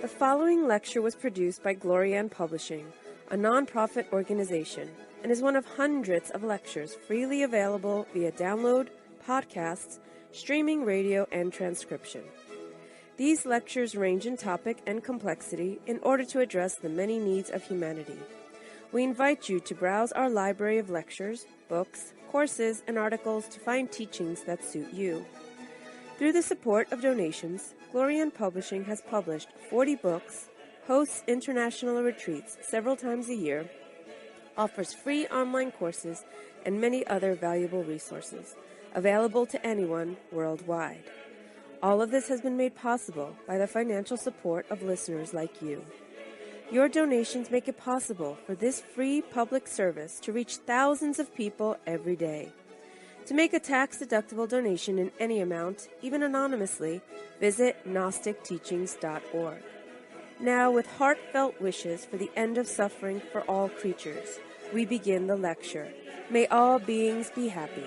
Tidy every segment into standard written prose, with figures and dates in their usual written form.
The following lecture was produced by Glorian Publishing, a non-profit organization, and is one of hundreds of lectures freely available via download, podcasts, streaming radio, and transcription. These lectures range in topic and complexity in order to address the many needs of humanity. We invite you to browse our library of lectures, books, courses, and articles to find teachings that suit you. Through the support of donations, Glorian Publishing has published 40 books, hosts international retreats several times a year, offers free online courses, and many other valuable resources, available to anyone worldwide. All of this has been made possible by the financial support of listeners like you. Your donations make it possible for this free public service to reach thousands of people every day. To make a tax-deductible donation in any amount, even anonymously, visit gnosticteachings.org. Now, with heartfelt wishes for the end of suffering for all creatures, we begin the lecture. May all beings be happy.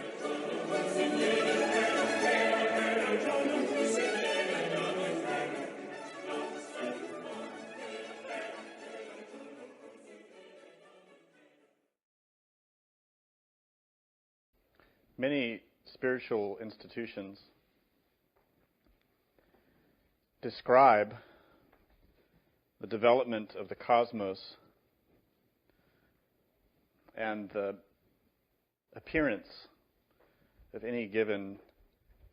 Many spiritual institutions describe the development of the cosmos and the appearance of any given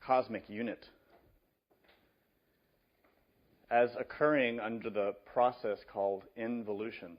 cosmic unit as occurring under the process called involution.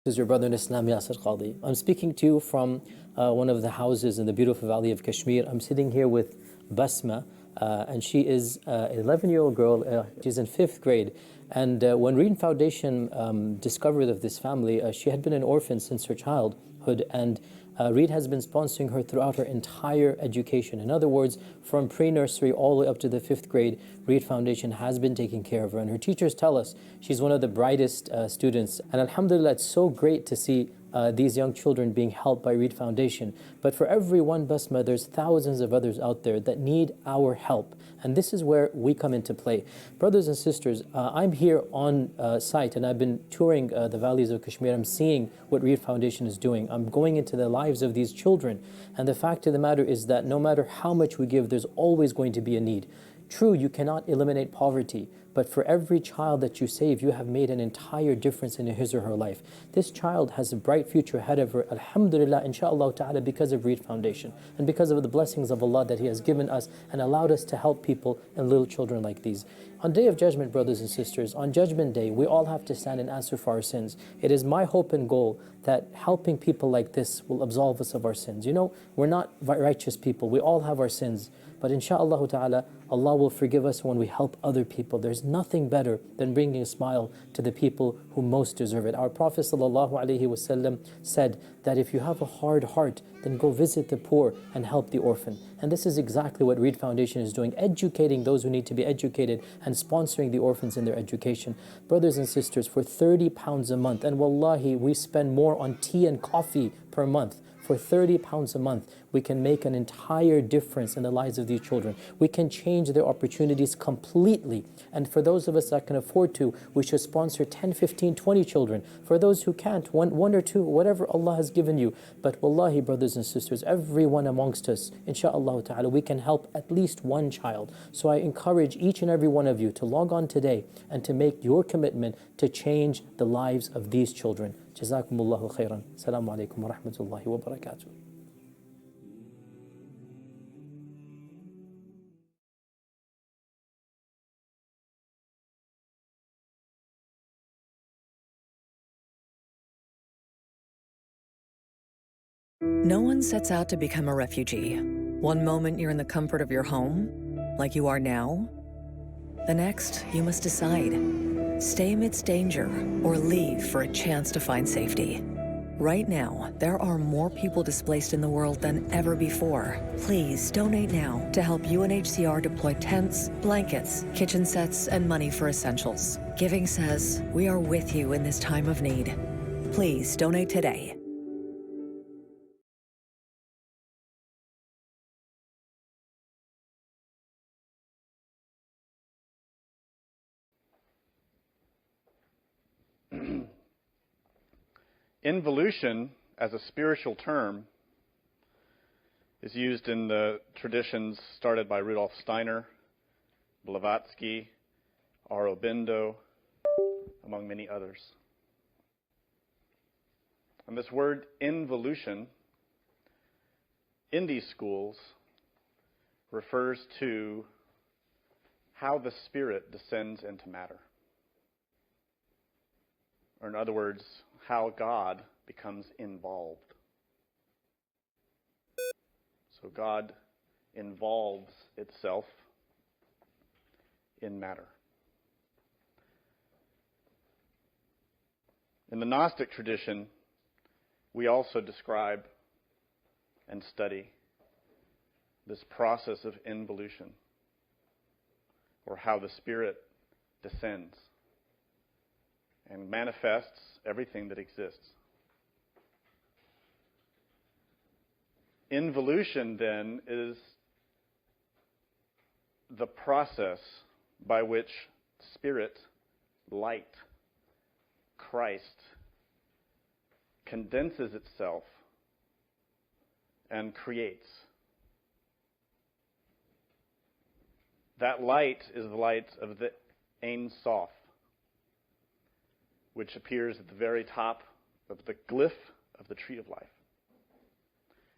This is your brother in Islam, Yasir Qadi. I'm speaking to you from one of the houses in the beautiful valley of Kashmir. I'm sitting here with Basma, and she is an 11-year-old girl. She's in 5th grade. And when Reed Foundation discovered of this family, she had been an orphan since her childhood, and Reed has been sponsoring her throughout her entire education. In other words, from pre-nursery all the way up to the 5th grade, Reed Foundation has been taking care of her. And her teachers tell us she's one of the brightest students. And alhamdulillah, it's so great to see these young children being helped by Reed Foundation. But for every one Basma, there's thousands of others out there that need our help. And this is where we come into play. Brothers and sisters, I'm here on site, and I've been touring the valleys of Kashmir. I'm seeing what Reed Foundation is doing. I'm going into the lives of these children. And the fact of the matter is that no matter how much we give, there's always going to be a need. True, you cannot eliminate poverty, but for every child that you save, you have made an entire difference in his or her life. This child has a bright future ahead of her, alhamdulillah, inshaAllah ta'ala, because of Reed Foundation and because of the blessings of Allah that He has given us and allowed us to help people and little children like these. On Day of Judgment, brothers and sisters, on Judgment Day, we all have to stand and answer for our sins. It is my hope and goal that helping people like this will absolve us of our sins. You know, we're not righteous people. We all have our sins. But inshaAllah ta'ala, Allah will forgive us when we help other people. There's nothing better than bringing a smile to the people who most deserve it. Our Prophet ﷺ said that if you have a hard heart, then go visit the poor and help the orphan. And this is exactly what Reed Foundation is doing, educating those who need to be educated and sponsoring the orphans in their education. Brothers and sisters, for £30 a month, and wallahi, we spend more on tea and coffee per month. For £30 a month, we can make an entire difference in the lives of these children. We can change their opportunities completely. And for those of us that can afford to, we should sponsor 10, 15, 20 children. For those who can't, one or two, whatever Allah has given you. But wallahi, brothers and sisters, everyone amongst us, inshaAllah ta'ala, we can help at least one child. So I encourage each and every one of you to log on today and to make your commitment to change the lives of these children. Jazakumullahu khairan. Assalamu alaikum wa rahmatullahi wa barakatuh. No one sets out to become a refugee. One moment you're in the comfort of your home, like you are now. The next, you must decide. Stay amidst danger or leave for a chance to find safety. Right now, there are more people displaced in the world than ever before. Please donate now to help UNHCR deploy tents, blankets, kitchen sets, and money for essentials. Giving says, we are with you in this time of need. Please donate today. Involution, as a spiritual term, is used in the traditions started by Rudolf Steiner, Blavatsky, Aurobindo, among many others. And this word involution in these schools refers to how the spirit descends into matter. Or in other words, how God becomes involved. So God involves itself in matter. In the Gnostic tradition, we also describe and study this process of involution, or how the Spirit descends and manifests everything that exists. Involution, then, is the process by which Spirit, light, Christ, condenses itself and creates. That light is the light of the Ein Sof, which appears at the very top of the glyph of the tree of life.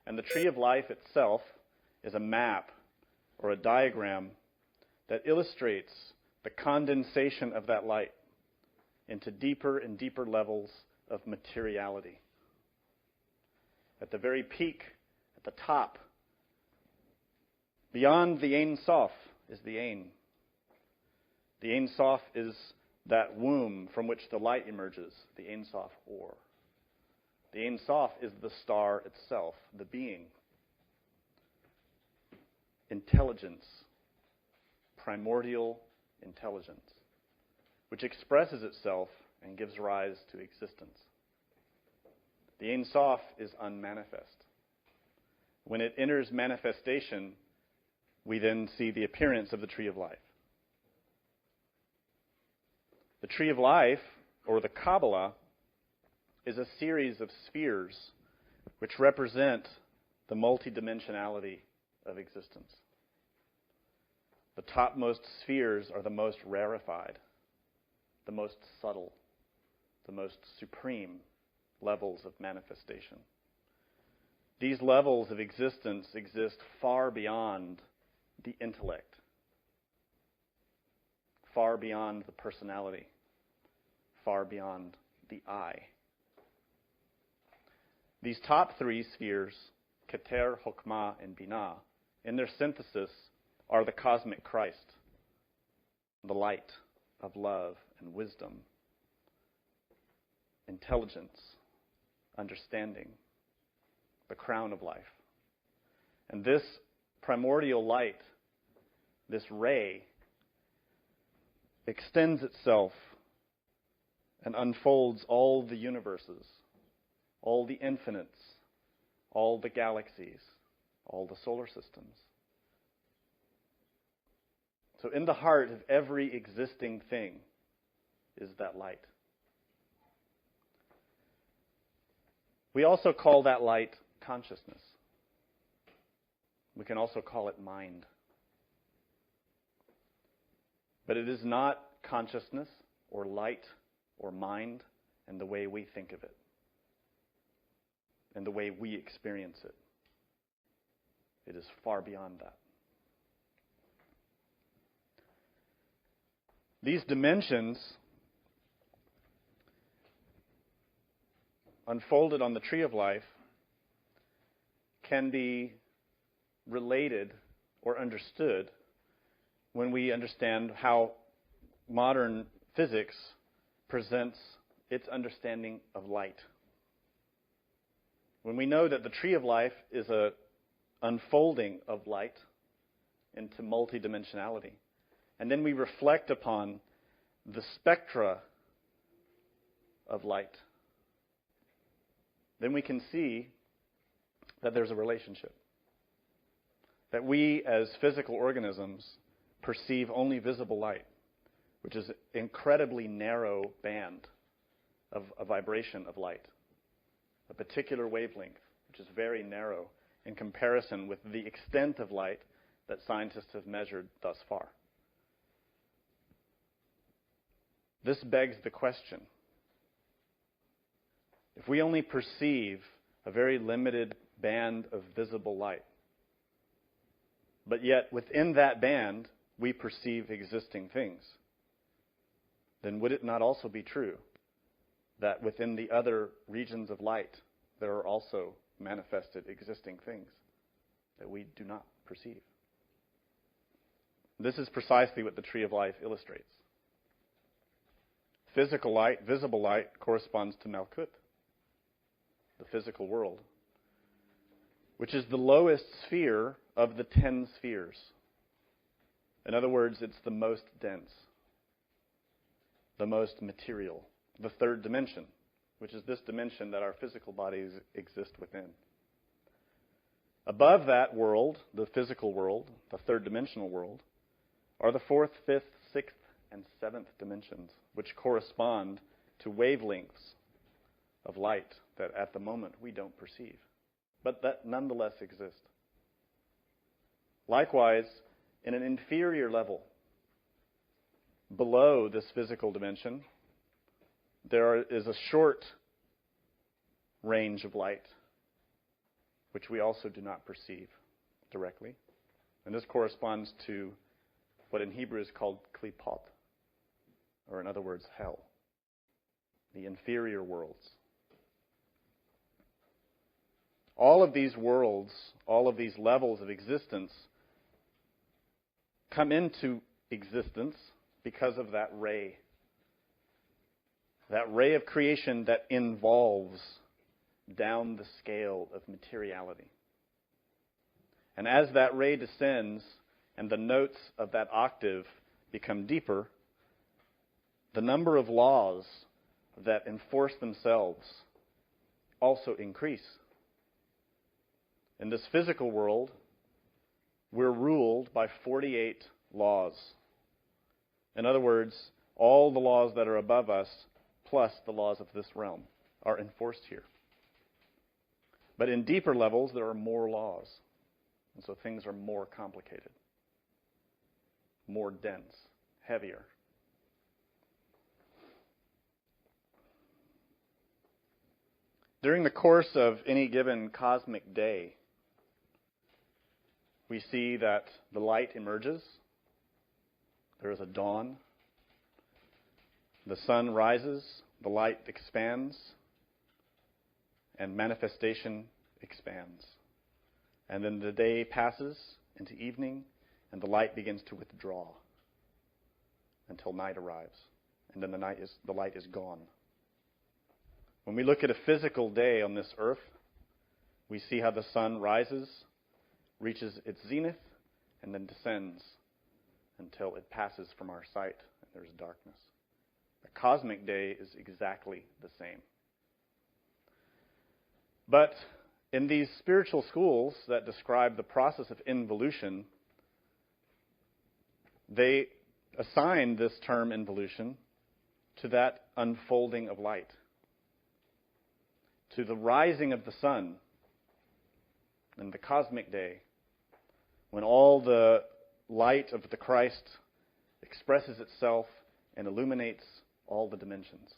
And the tree of life itself is a map or a diagram that illustrates the condensation of that light into deeper and deeper levels of materiality. At the very peak, at the top, beyond the Ein Sof is the Ein. The Ein Sof is that womb from which the light emerges, the Ein Sof Or. The Ein Sof is the star itself, the being. Intelligence, primordial intelligence, which expresses itself and gives rise to existence. The Ein Sof is unmanifest. When it enters manifestation, we then see the appearance of the tree of life. The tree of life, or the Kabbalah, is a series of spheres which represent the multidimensionality of existence. The topmost spheres are the most rarefied, the most subtle, the most supreme levels of manifestation. These levels of existence exist far beyond the intellect, far beyond the personality, far beyond the I. These top three spheres, Keter, Chokmah, and Binah, in their synthesis are the cosmic Christ, the light of love and wisdom, intelligence, understanding, the crown of life. And this primordial light, this ray, extends itself and unfolds all the universes, all the infinites, all the galaxies, all the solar systems. So in the heart of every existing thing is that light. We also call that light consciousness. We can also call it mind. But it is not consciousness or light or mind in the way we think of it, in the way we experience it. It is far beyond that. These dimensions unfolded on the tree of life can be related or understood when we understand how modern physics presents its understanding of light. When we know that the tree of life is an unfolding of light into multidimensionality, and then we reflect upon the spectra of light, then we can see that there's a relationship. That we as physical organisms perceive only visible light, which is an incredibly narrow band of a vibration of light. a particular wavelength, which is very narrow in comparison with the extent of light that scientists have measured thus far. This begs the question: if we only perceive a very limited band of visible light, but yet within that band we perceive existing things, then would it not also be true that within the other regions of light there are also manifested existing things that we do not perceive? This is precisely what the Tree of Life illustrates. Physical light, visible light, corresponds to Malkut, the physical world, which is the lowest sphere of the 10 spheres. In other words, it's the most dense, the most material, the third dimension, which is this dimension that our physical bodies exist within. Above that world, the physical world, the third dimensional world, are the fourth, fifth, sixth, and seventh dimensions, which correspond to wavelengths of light that at the moment we don't perceive, but that nonetheless exist. Likewise, in an inferior level, below this physical dimension, there is a short range of light, which we also do not perceive directly. And this corresponds to what in Hebrew is called klipot, or in other words, hell, the inferior worlds. All of these worlds, all of these levels of existence come into existence because of that ray of creation that involves down the scale of materiality. And as that ray descends and the notes of that octave become deeper, the number of laws that enforce themselves also increase. In this physical world, we're ruled by 48 laws. In other words, all the laws that are above us, plus the laws of this realm, are enforced here. But in deeper levels, there are more laws. And so things are more complicated, more dense, heavier. During the course of any given cosmic day, we see that the light emerges. There is a dawn. The sun rises, the light expands, and manifestation expands. And then the day passes into evening, and the light begins to withdraw until night arrives. And then the light is gone. When we look at a physical day on this earth, we see how the sun rises, reaches its zenith, and then descends until it passes from our sight and there's darkness. The cosmic day is exactly the same. But in these spiritual schools that describe the process of involution, they assign this term involution to that unfolding of light, to the rising of the sun and the cosmic day, when all the light of the Christ expresses itself and illuminates all the dimensions,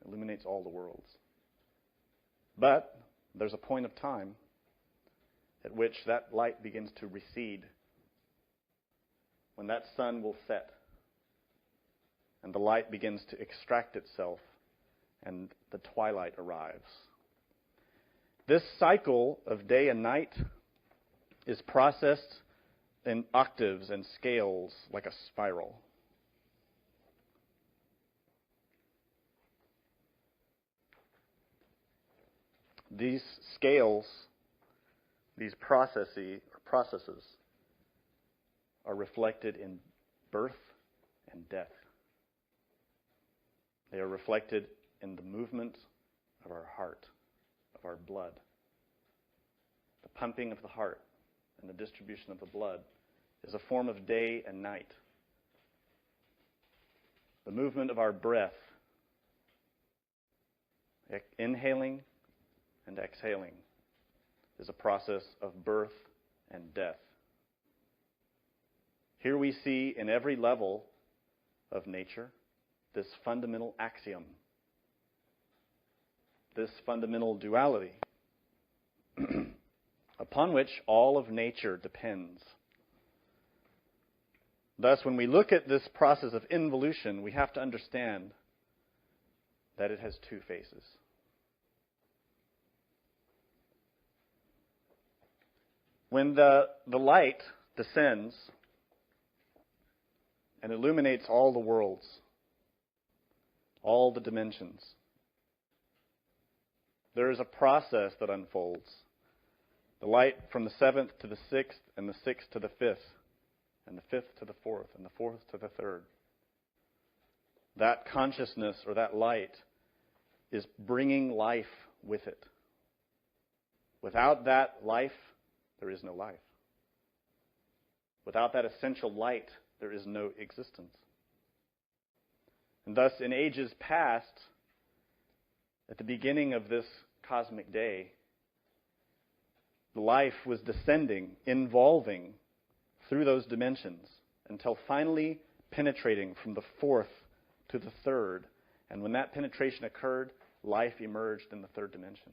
illuminates all the worlds. But there's a point of time at which that light begins to recede, when that sun will set and the light begins to extract itself and the twilight arrives. This cycle of day and night is processed in octaves and scales like a spiral. These scales, these processes are reflected in birth and death. They are reflected in the movement of our heart, of our blood. The pumping of the heart and the distribution of the blood is a form of day and night. The movement of our breath, inhaling and exhaling is a process of birth and death. Here we see in every level of nature this fundamental axiom, this fundamental duality upon which all of nature depends. Thus, when we look at this process of involution, we have to understand that it has two faces. When the light descends and illuminates all the worlds, all the dimensions, there is a process that unfolds. The light from the seventh to the sixth, and the sixth to the fifth, and the fifth to the fourth, and the fourth to the third. That consciousness or that light is bringing life with it. Without that life, there is no life. Without that essential light, there is no existence. And thus, in ages past, at the beginning of this cosmic day, life was descending, involving through those dimensions until finally penetrating from the fourth to the third. And when that penetration occurred, life emerged in the third dimension.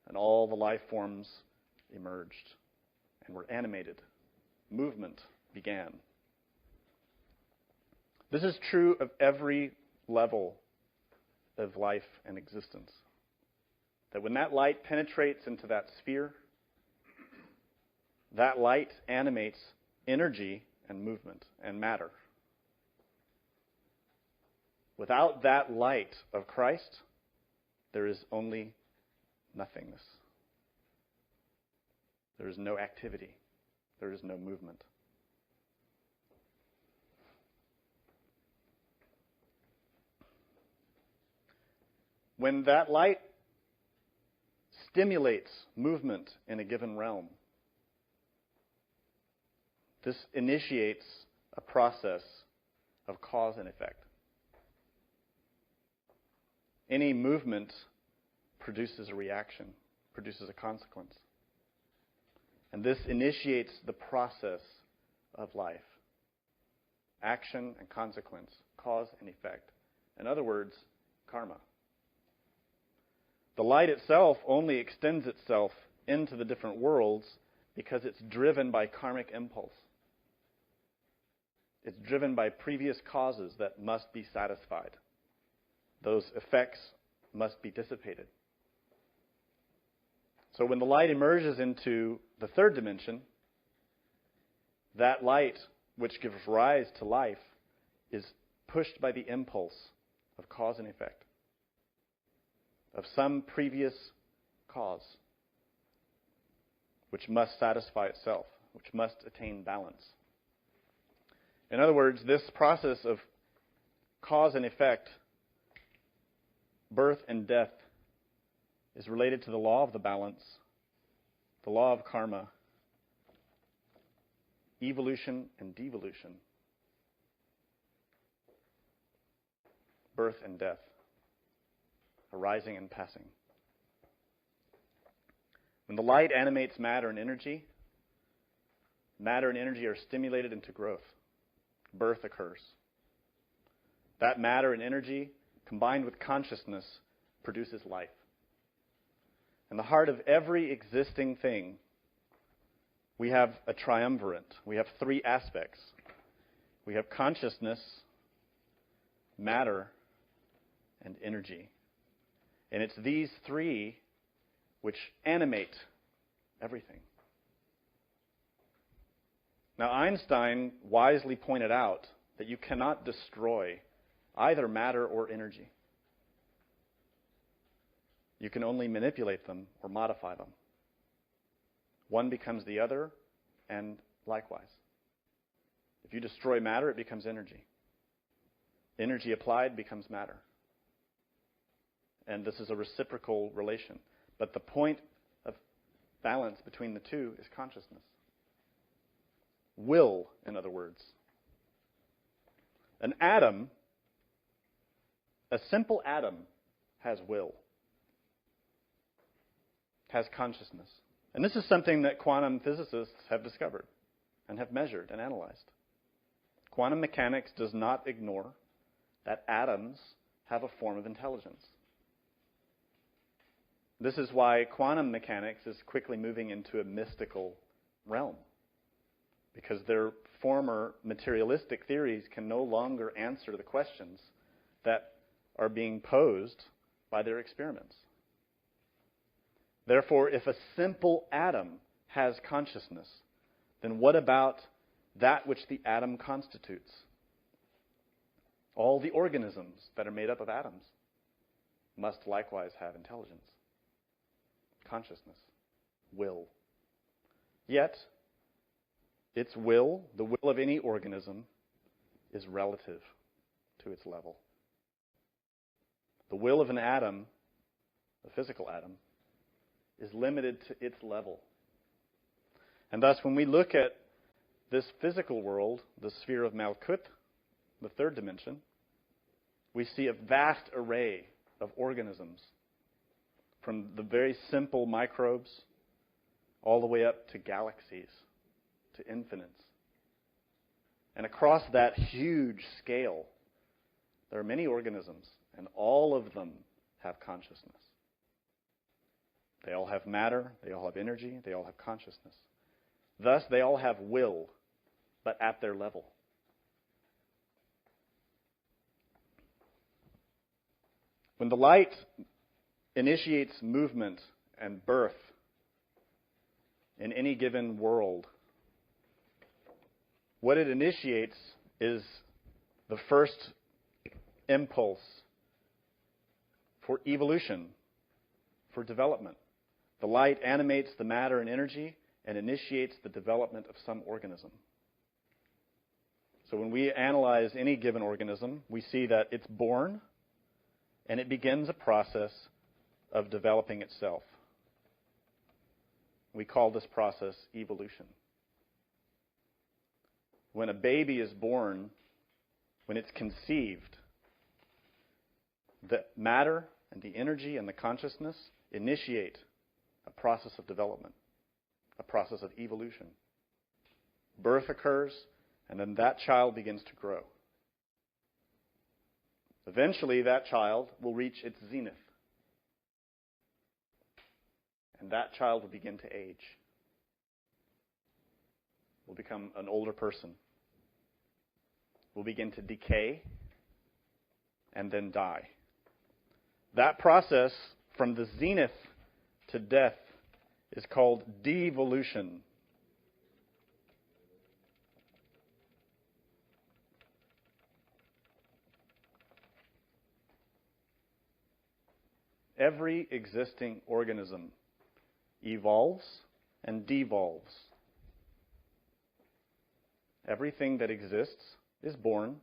And all the life forms emerged and were animated. Movement began. This is true of every level of life and existence. That when that light penetrates into that sphere, that light animates energy and movement and matter. Without that light of Christ, there is only nothingness. There is no activity. There is no movement. When that light stimulates movement in a given realm, this initiates a process of cause and effect. Any movement produces a reaction, produces a consequence. And this initiates the process of life. Action and consequence, cause and effect. In other words, karma. The light itself only extends itself into the different worlds because it's driven by karmic impulse. It's driven by previous causes that must be satisfied. Those effects must be dissipated. So when the light emerges into the third dimension, that light, which gives rise to life, is pushed by the impulse of cause and effect, of some previous cause, which must satisfy itself, which must attain balance. In other words, this process of cause and effect, birth and death, is related to the law of the balance, the law of karma, evolution and devolution, birth and death, arising and passing. When the light animates matter and energy are stimulated into growth. Birth occurs. That matter and energy, combined with consciousness, produces life. In the heart of every existing thing, we have a triumvirate. We have three aspects. We have consciousness, matter, and energy. And it's these three which animate everything. Now, Einstein wisely pointed out that you cannot destroy either matter or energy. You can only manipulate them or modify them. One becomes the other, and likewise. If you destroy matter, it becomes energy. Energy applied becomes matter. And this is a reciprocal relation. But the point of balance between the two is consciousness. Will, in other words. An atom, a simple atom, has will. has consciousness. And this is something that quantum physicists have discovered and have measured and analyzed. Quantum mechanics does not ignore that atoms have a form of intelligence. This is why quantum mechanics is quickly moving into a mystical realm, because their former materialistic theories can no longer answer the questions that are being posed by their experiments. Therefore, if a simple atom has consciousness, then what about that which the atom constitutes? All the organisms that are made up of atoms must likewise have intelligence, consciousness, will. Yet, its will, the will of any organism, is relative to its level. The will of an atom, a physical atom, is limited to its level. And thus, when we look at this physical world, the sphere of Malkut, the third dimension, we see a vast array of organisms, from the very simple microbes all the way up to galaxies, to infinites. And across that huge scale, there are many organisms, and all of them have consciousness. They all have matter, they all have energy, they all have consciousness. Thus, they all have will, but at their level. When the light initiates movement and birth in any given world, what it initiates is the first impulse for evolution, for development. The light animates the matter and energy and initiates the development of some organism. So when we analyze any given organism, we see that it's born and it begins a process of developing itself. We call this process evolution. When a baby is born, when it's conceived, the matter and the energy and the consciousness initiate a process of development, a process of evolution. Birth occurs, and then that child begins to grow. Eventually, that child will reach its zenith. And that child will begin to age. Will become an older person. Will begin to decay and then die. That process from the zenith to death is called devolution. Every existing organism evolves and devolves. Everything that exists is born,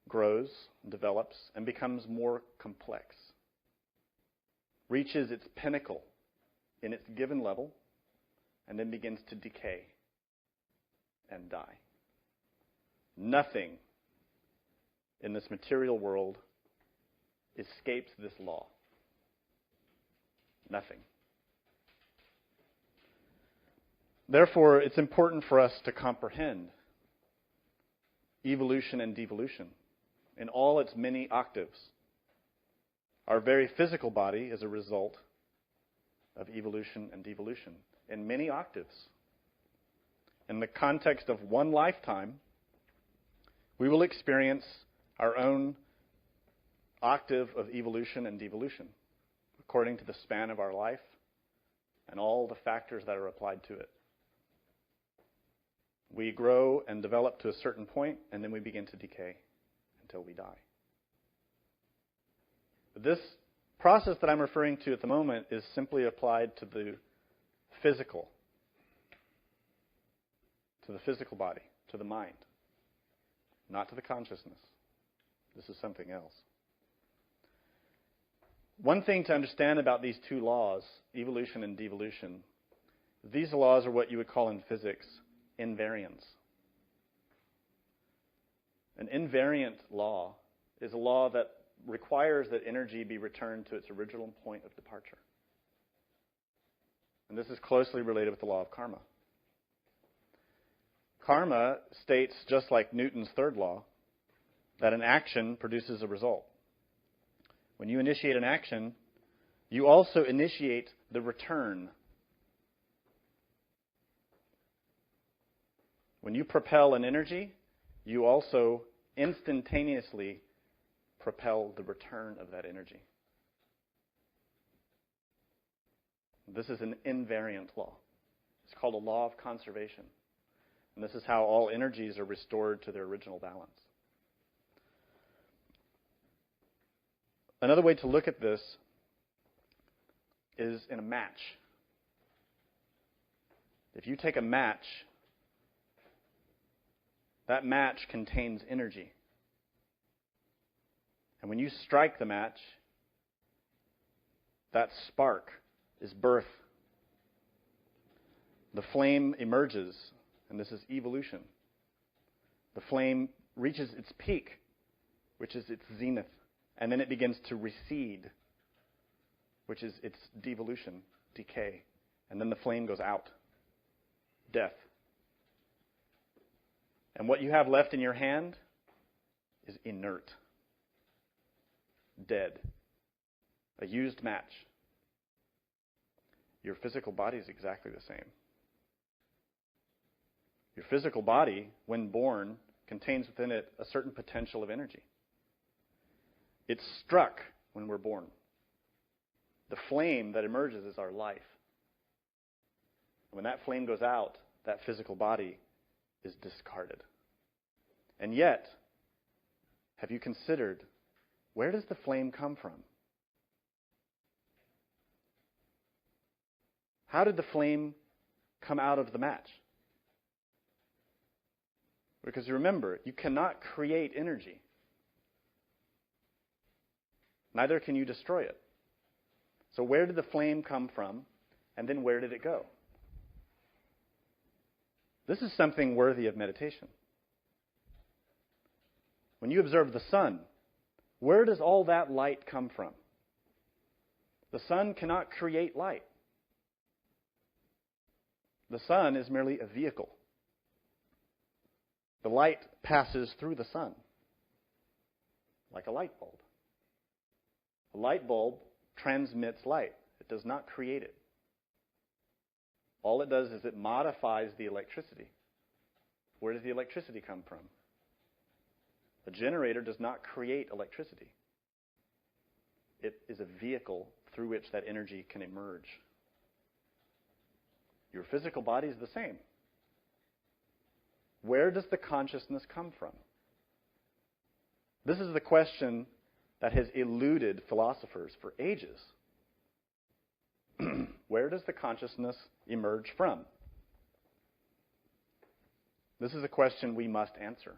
grows, develops, and becomes more complex. Reaches its pinnacle in its given level, and then begins to decay and die. Nothing in this material world escapes this law. Nothing. Therefore, it's important for us to comprehend evolution and devolution in all its many octaves. Our very physical body is a result of evolution and devolution in many octaves. In the context of one lifetime, we will experience our own octave of evolution and devolution according to the span of our life and all the factors that are applied to it. We grow and develop to a certain point, and then we begin to decay until we die. But this process that I'm referring to at the moment is simply applied to the physical body, to the mind, not to the consciousness. This is something else. One thing to understand about these two laws, evolution and devolution, these laws are what you would call in physics invariants. An invariant law is a law that requires that energy be returned to its original point of departure. And this is closely related with the law of karma. Karma states, just like Newton's third law, that an action produces a result. When you initiate an action, you also initiate the return. When you propel an energy, you also instantaneously propel the return of that energy. This is an invariant law. It's called a law of conservation. And this is how all energies are restored to their original balance. Another way to look at this is in a match. If you take a match, that match contains energy. And when you strike the match, that spark is birth. The flame emerges, and this is evolution. The flame reaches its peak, which is its zenith, and then it begins to recede, which is its devolution, decay. And then the flame goes out, death. And what you have left in your hand is inert, dead, a used match. Your physical body is exactly the same. Your physical body, when born, contains within it a certain potential of energy. It's struck when we're born. The flame that emerges is our life. When that flame goes out, that physical body is discarded. And yet, have you considered, where does the flame come from? How did the flame come out of the match? Because remember, you cannot create energy. Neither can you destroy it. So where did the flame come from, and then where did it go? This is something worthy of meditation. When you observe the sun, where does all that light come from? The sun cannot create light. The sun is merely a vehicle. The light passes through the sun, like a light bulb. A light bulb transmits light. It does not create it. All it does is it modifies the electricity. Where does the electricity come from? A generator does not create electricity. It is a vehicle through which that energy can emerge. Your physical body is the same. Where does the consciousness come from? This is the question that has eluded philosophers for ages. Where does the consciousness emerge from? This is a question we must answer.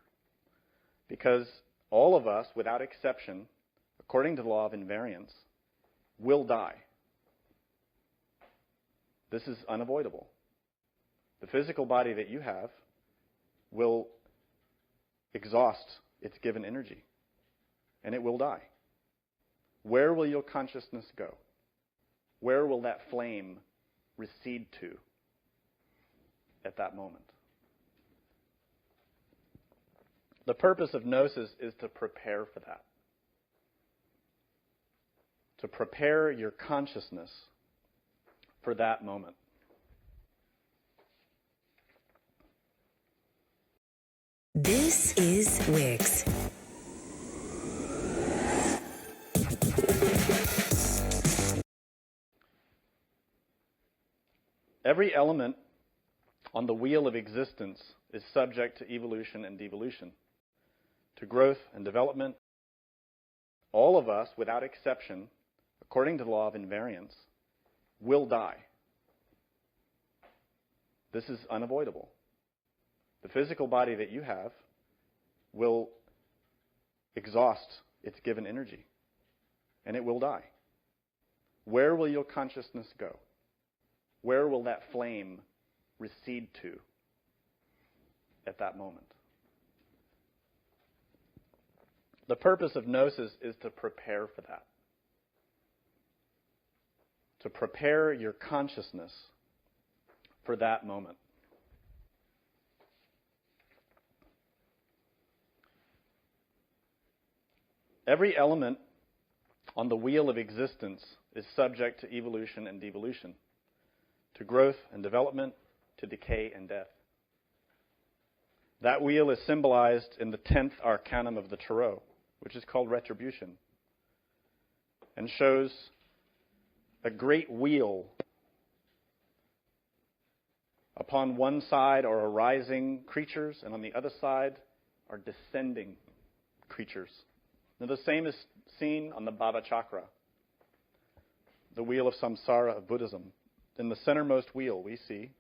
Because all of us, without exception, according to the law of invariance, will die. This is unavoidable. The physical body that you have will exhaust its given energy, and it will die. Where will your consciousness go? Where will that flame recede to at that moment? The purpose of gnosis is to prepare for that. To prepare your consciousness for that moment. This is Wix. Every element on the wheel of existence is subject to evolution and devolution, to growth and development. All of us, without exception, according to the law of invariance, will die. This is unavoidable. The physical body that you have will exhaust its given energy, and it will die. Where will your consciousness go? Where will that flame recede to at that moment? The purpose of gnosis is to prepare for that. To prepare your consciousness for that moment. Every element on the wheel of existence is subject to evolution and devolution, to growth and development, to decay and death. That wheel is symbolized in the 10th arcanum of the Tarot, which is called retribution, and shows a great wheel. Upon one side are arising creatures, and on the other side are descending creatures. Now, the same is seen on the Bhavachakra, the wheel of samsara of Buddhism. In the centermost wheel, we see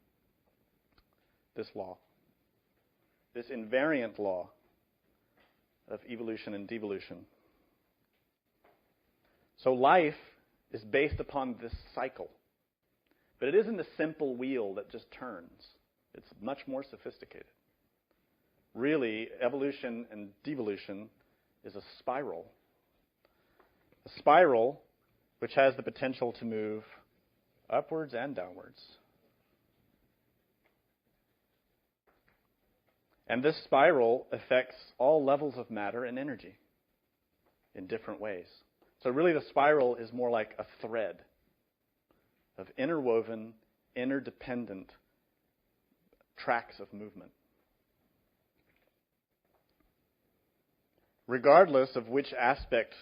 this law, this invariant law of evolution and devolution. So life is based upon this cycle. But it isn't a simple wheel that just turns. It's much more sophisticated. Really, evolution and devolution is a spiral. A spiral which has the potential to move upwards and downwards. And this spiral affects all levels of matter and energy in different ways. So really the spiral is more like a thread of interwoven, interdependent tracks of movement. Regardless of which aspect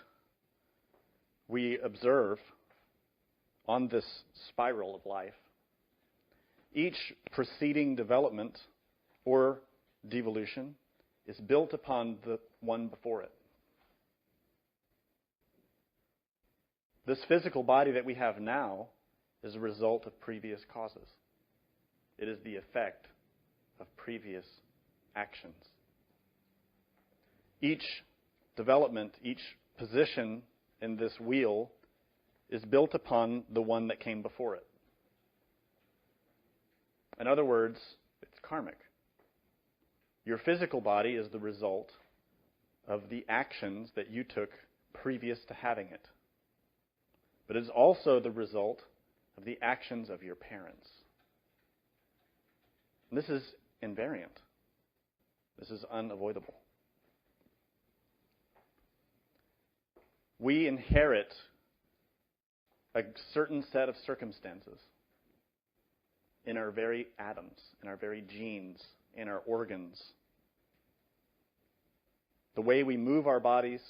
we observe on this spiral of life, each preceding development or devolution is built upon the one before it. This physical body that we have now is a result of previous causes. It is the effect of previous actions. Each development, each position in this wheel is built upon the one that came before it. In other words, it's karmic. Your physical body is the result of the actions that you took previous to having it. But it is also the result of the actions of your parents. And this is invariant. This is unavoidable. We inherit a certain set of circumstances in our very atoms, in our very genes, in our organs. The way we move our bodies,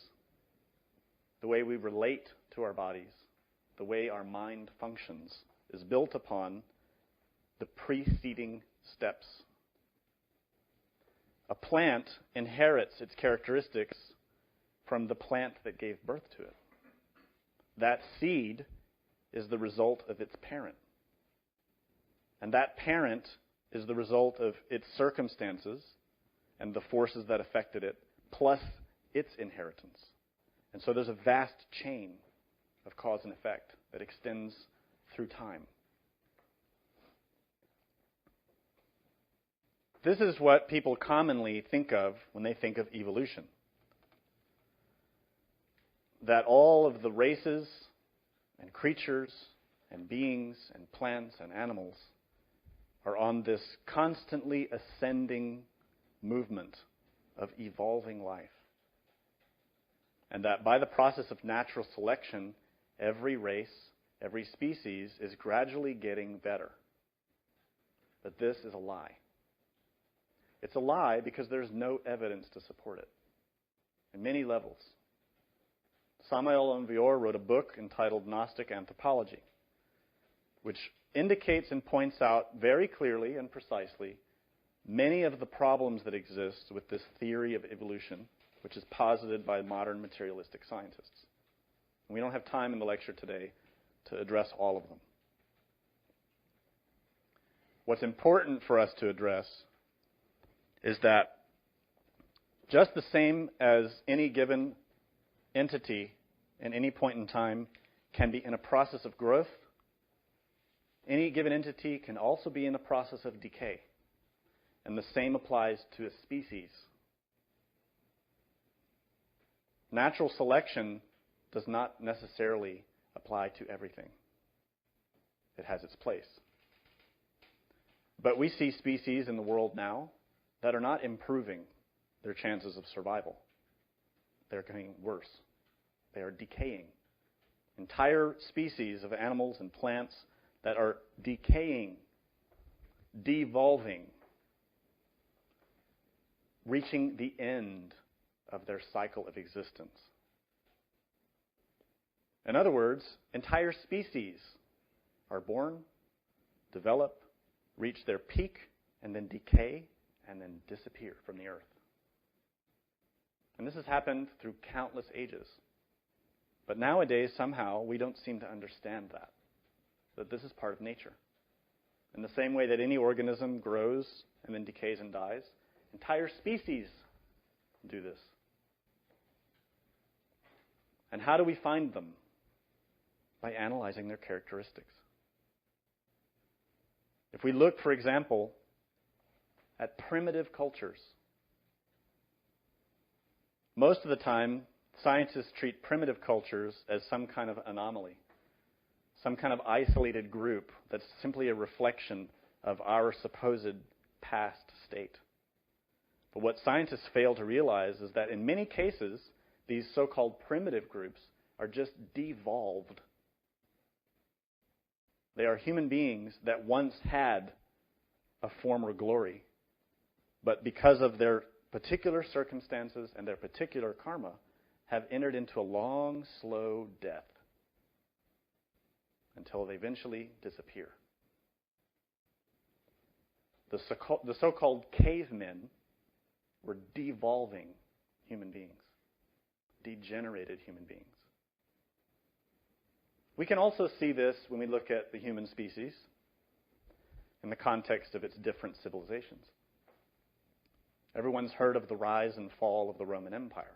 the way we relate to our bodies, the way our mind functions is built upon the preceding steps. A plant inherits its characteristics from the plant that gave birth to it. That seed is the result of its parent. And that parent is the result of its circumstances and the forces that affected it, plus its inheritance. And so there's a vast chain of cause and effect that extends through time. This is what people commonly think of when they think of evolution. That all of the races and creatures and beings and plants and animals are on this constantly ascending movement of evolving life. And that by the process of natural selection, every race, every species is gradually getting better. But this is a lie. It's a lie because there's no evidence to support it in many levels. Samael Aun wrote a book entitled Gnostic Anthropology, which indicates and points out very clearly and precisely many of the problems that exist with this theory of evolution, which is posited by modern materialistic scientists. And we don't have time in the lecture today to address all of them. What's important for us to address is that just the same as any given entity in any point in time can be in a process of growth, any given entity can also be in a process of decay. And the same applies to a species. Natural selection does not necessarily apply to everything. It has its place. But we see species in the world now that are not improving their chances of survival. They're getting worse. They are decaying. Entire species of animals and plants that are decaying, devolving, reaching the end of their cycle of existence. In other words, entire species are born, develop, reach their peak, and then decay, and then disappear from the earth. And this has happened through countless ages. But nowadays, somehow, we don't seem to understand that this is part of nature. In the same way that any organism grows and then decays and dies, entire species do this. And how do we find them? By analyzing their characteristics. If we look, for example, at primitive cultures, most of the time, scientists treat primitive cultures as some kind of anomaly, some kind of isolated group that's simply a reflection of our supposed past state. But what scientists fail to realize is that in many cases, these so-called primitive groups are just devolved. They are human beings that once had a former glory, but because of their particular circumstances and their particular karma, have entered into a long, slow death until they eventually disappear. The so-called cavemen were devolving human beings, degenerated human beings. We can also see this when we look at the human species in the context of its different civilizations. Everyone's heard of the rise and fall of the Roman Empire.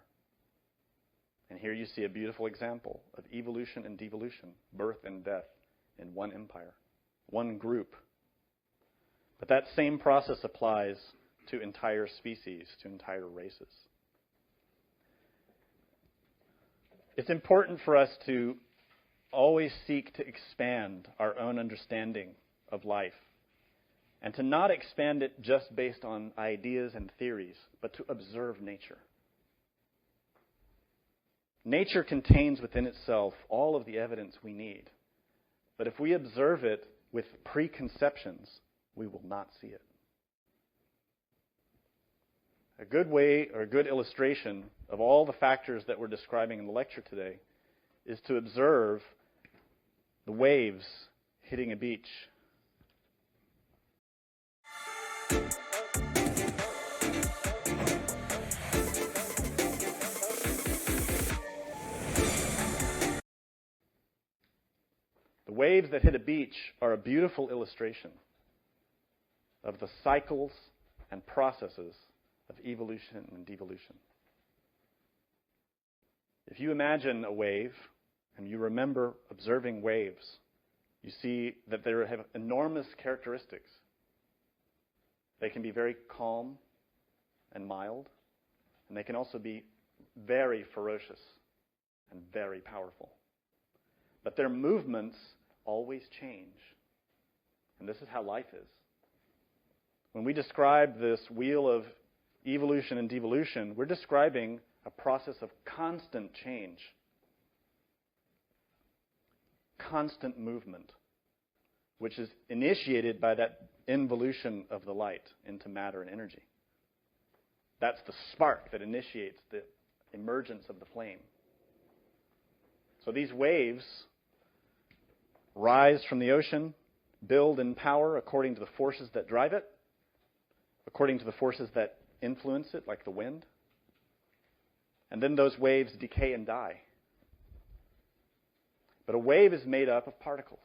And here you see a beautiful example of evolution and devolution, birth and death in one empire, one group. But that same process applies to entire species, to entire races. It's important for us to always seek to expand our own understanding of life, and to not expand it just based on ideas and theories, but to observe nature. Nature contains within itself all of the evidence we need. But if we observe it with preconceptions, we will not see it. A good way, or a good illustration of all the factors that we're describing in the lecture today is to observe the waves hitting a beach. The waves that hit a beach are a beautiful illustration of the cycles and processes of evolution and devolution. If you imagine a wave and you remember observing waves, you see that they have enormous characteristics. They can be very calm and mild, and they can also be very ferocious and very powerful. But their movements always change. And this is how life is. When we describe this wheel of evolution and devolution, we're describing a process of constant change, constant movement, which is initiated by that involution of the light into matter and energy. That's the spark that initiates the emergence of the flame. So these waves rise from the ocean, build in power according to the forces that drive it, according to the forces that influence it, like the wind. And then those waves decay and die. But a wave is made up of particles.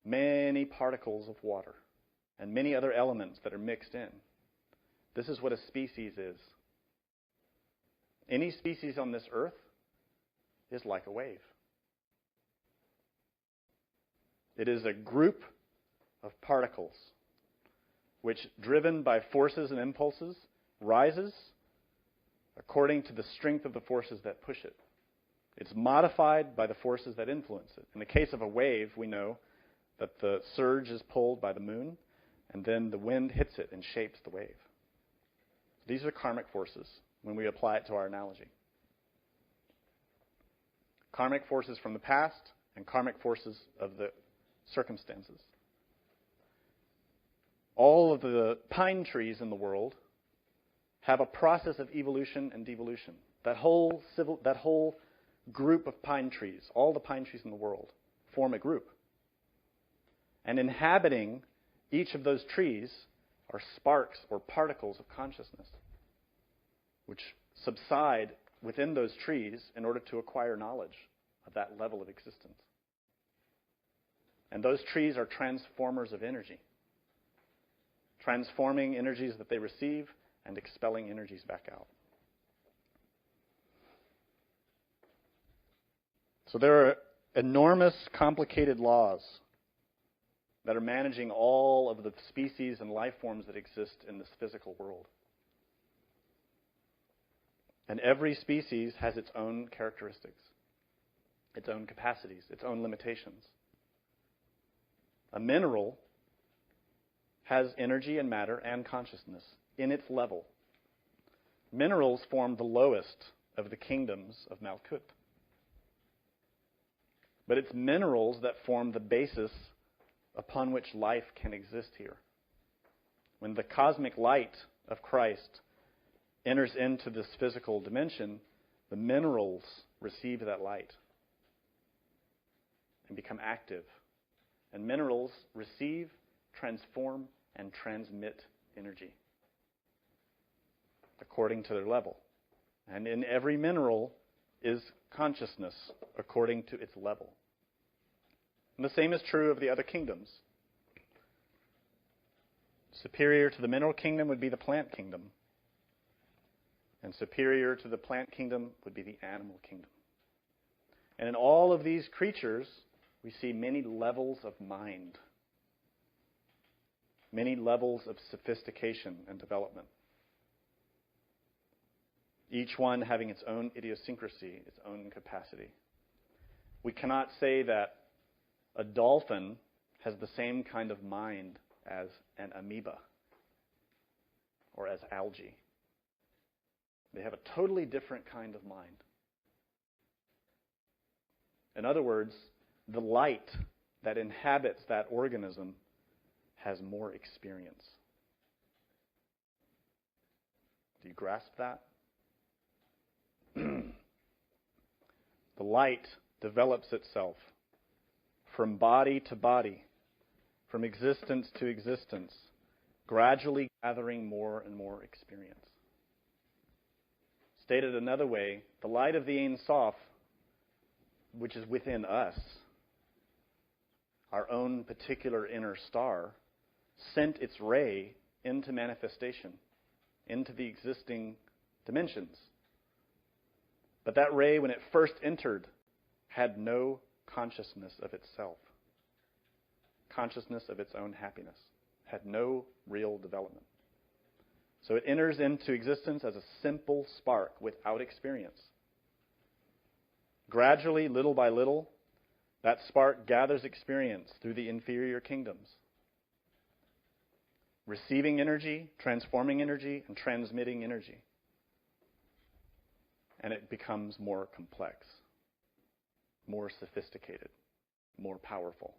Many particles of water and many other elements that are mixed in. This is what a species is. Any species on this earth is like a wave. It is a group of particles which, driven by forces and impulses, rises according to the strength of the forces that push it. It's modified by the forces that influence it. In the case of a wave, we know that the surge is pulled by the moon, and then the wind hits it and shapes the wave. These are karmic forces when we apply it to our analogy. Karmic forces from the past and karmic forces of the circumstances. All of the pine trees in the world have a process of evolution and devolution. That whole group of pine trees, all the pine trees in the world, form a group. And inhabiting each of those trees are sparks or particles of consciousness, which subside within those trees in order to acquire knowledge of that level of existence. And those trees are transformers of energy, transforming energies that they receive and expelling energies back out. So there are enormous, complicated laws that are managing all of the species and life forms that exist in this physical world. And every species has its own characteristics, its own capacities, its own limitations. A mineral has energy and matter and consciousness in its level. Minerals form the lowest of the kingdoms of Malkut. But it's minerals that form the basis upon which life can exist here. When the cosmic light of Christ enters into this physical dimension, the minerals receive that light and become active. And minerals receive, transform, and transmit energy according to their level. And in every mineral is consciousness according to its level. And the same is true of the other kingdoms. Superior to the mineral kingdom would be the plant kingdom. And superior to the plant kingdom would be the animal kingdom. And in all of these creatures, we see many levels of mind, many levels of sophistication and development. Each one having its own idiosyncrasy, its own capacity. We cannot say that a dolphin has the same kind of mind as an amoeba or as algae. They have a totally different kind of mind. In other words, the light that inhabits that organism has more experience. Do you grasp that? The light develops itself from body to body, from existence to existence, gradually gathering more and more experience. Stated another way, the light of the Ein Sof, which is within us, our own particular inner star, sent its ray into manifestation, into the existing dimensions. But that ray, when it first entered, had no consciousness of itself, consciousness of its own happiness, had no real development. So it enters into existence as a simple spark without experience. Gradually, little by little, that spark gathers experience through the inferior kingdoms, receiving energy, transforming energy, and transmitting energy. And it becomes more complex, more sophisticated, more powerful.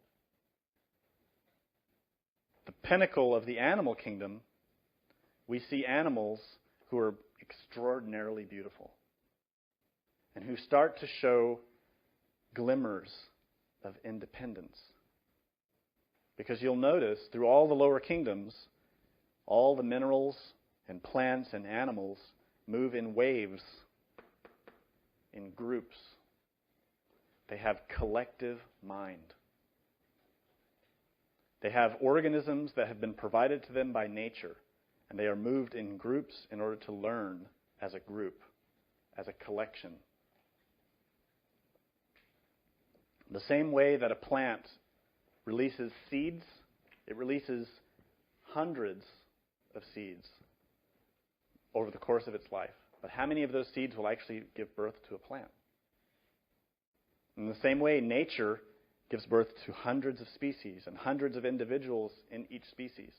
The pinnacle of the animal kingdom, we see animals who are extraordinarily beautiful and who start to show glimmers of independence. Because you'll notice through all the lower kingdoms, all the minerals and plants and animals move in waves, in groups. They have collective mind. They have organisms that have been provided to them by nature, and they are moved in groups in order to learn as a group, as a collection. The same way that a plant releases seeds, it releases hundreds of seeds over the course of its life. But how many of those seeds will actually give birth to a plant? In the same way, nature gives birth to hundreds of species and hundreds of individuals in each species.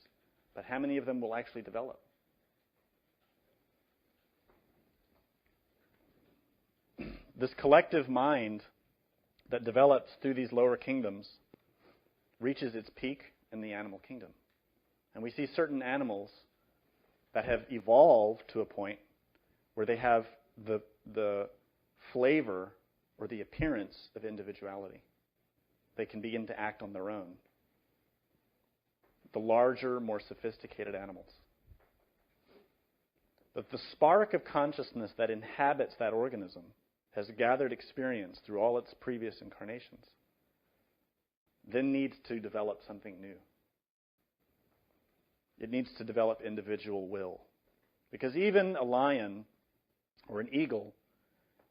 But how many of them will actually develop? This collective mind that develops through these lower kingdoms reaches its peak in the animal kingdom. And we see certain animals that have evolved to a point where they have the flavor or the appearance of individuality. They can begin to act on their own. The larger, more sophisticated animals. But the spark of consciousness that inhabits that organism has gathered experience through all its previous incarnations, then needs to develop something new. It needs to develop individual will. Because even a lion or an eagle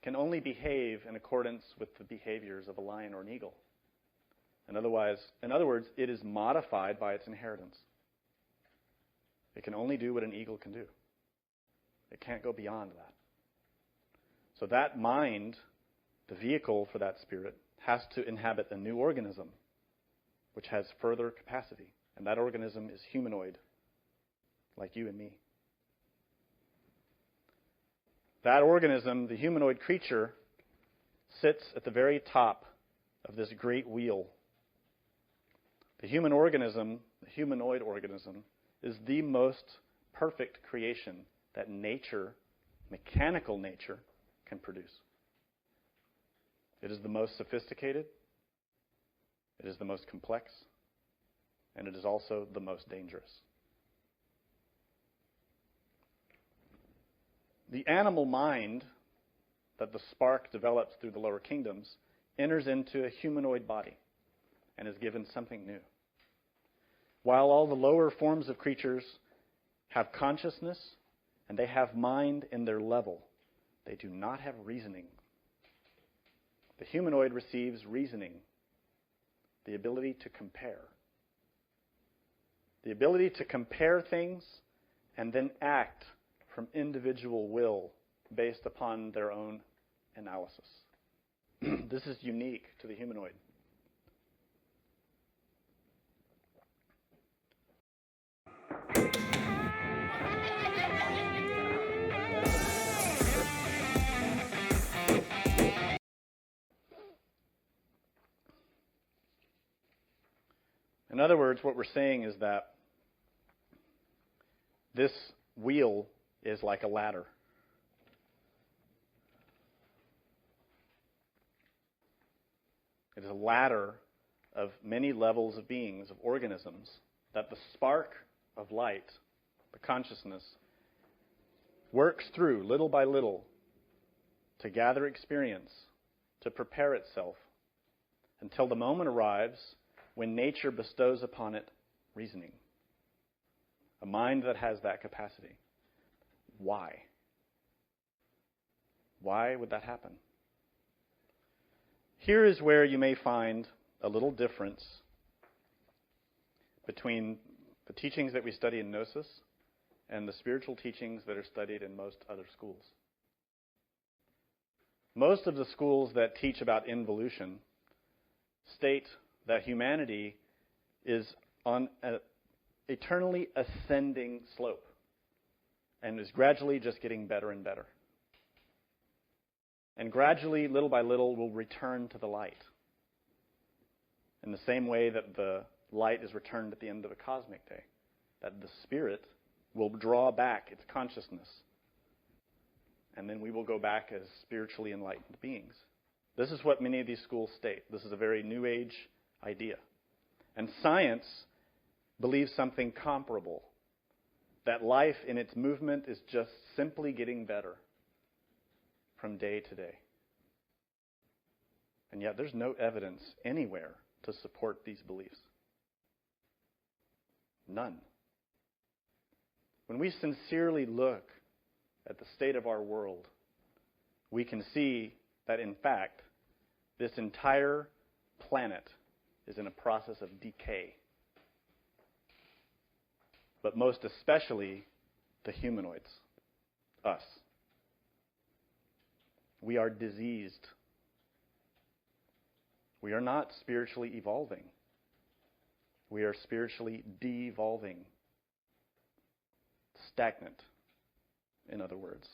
can only behave in accordance with the behaviors of a lion or an eagle. In other words, it is modified by its inheritance. It can only do what an eagle can do. It can't go beyond that. So that mind, the vehicle for that spirit, has to inhabit a new organism, which has further capacity. And that organism is humanoid, like you and me. That organism, the humanoid creature, sits at the very top of this great wheel. The humanoid organism, is the most perfect creation that nature, mechanical nature, can produce. It is the most sophisticated, it is the most complex, and it is also the most dangerous. The animal mind that the spark develops through the lower kingdoms enters into a humanoid body and is given something new. While all the lower forms of creatures have consciousness and they have mind in their level, they do not have reasoning. The humanoid receives reasoning, the ability to compare. The ability to compare things and then act from individual will based upon their own analysis. This is unique to the humanoid. In other words, what we're saying is that this wheel is like a ladder. It is a ladder of many levels of beings, of organisms, that the spark of light, the consciousness, works through little by little to gather experience, to prepare itself, until the moment arrives when nature bestows upon it reasoning. A mind that has that capacity. Why? Why would that happen? Here is where you may find a little difference between the teachings that we study in Gnosis and the spiritual teachings that are studied in most other schools. Most of the schools that teach about involution state that humanity is on an eternally ascending slope and is gradually just getting better and better. And gradually, little by little, will return to the light. In the same way that the light is returned at the end of a cosmic day. That the spirit will draw back its consciousness. And then we will go back as spiritually enlightened beings. This is what many of these schools state. This is a very New Age idea. And science believes something comparable. That life in its movement is just simply getting better from day to day. And yet there's no evidence anywhere to support these beliefs. None. When we sincerely look at the state of our world, we can see that in fact, this entire planet is in a process of decay. But most especially the humanoids, us. We are diseased. We are not spiritually evolving. We are spiritually devolving. Stagnant, in other words.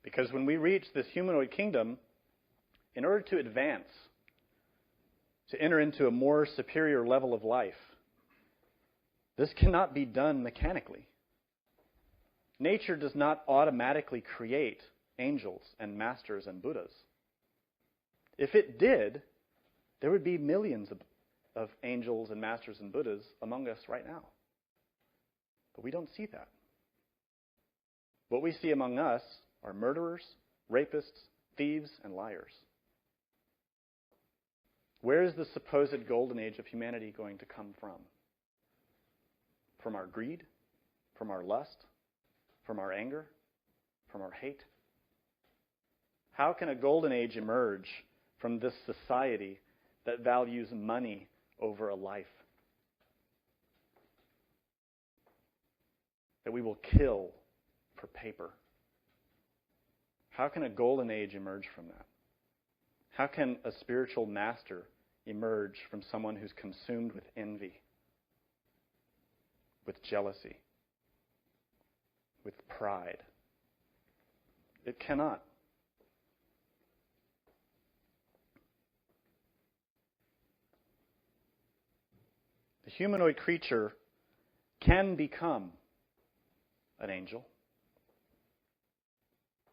Because when we reach this humanoid kingdom, in order to advance, to enter into a more superior level of life, this cannot be done mechanically. Nature does not automatically create angels and masters and Buddhas. If it did, there would be millions of angels and masters and Buddhas among us right now. But we don't see that. What we see among us are murderers, rapists, thieves, and liars. Where is the supposed golden age of humanity going to come from? From our greed? From our lust? From our anger? From our hate? How can a golden age emerge from this society that values money over a life? That we will kill for paper. How can a golden age emerge from that? How can a spiritual master emerge from someone who's consumed with envy, with jealousy, with pride? It cannot. The humanoid creature can become an angel,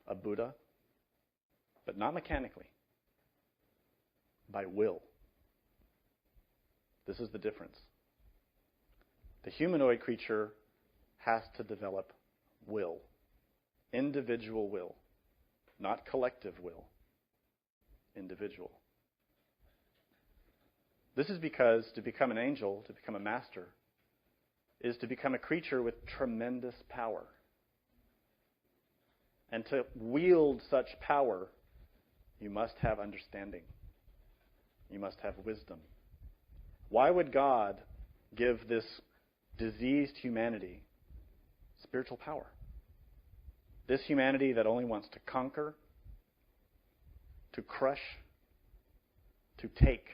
a Buddha, but not mechanically, by will. This is the difference. The humanoid creature has to develop will, individual will, not collective will, individual. This is because to become an angel, to become a master, is to become a creature with tremendous power. And to wield such power, you must have understanding. You must have wisdom. Why would God give this diseased humanity spiritual power? This humanity that only wants to conquer, to crush, to take.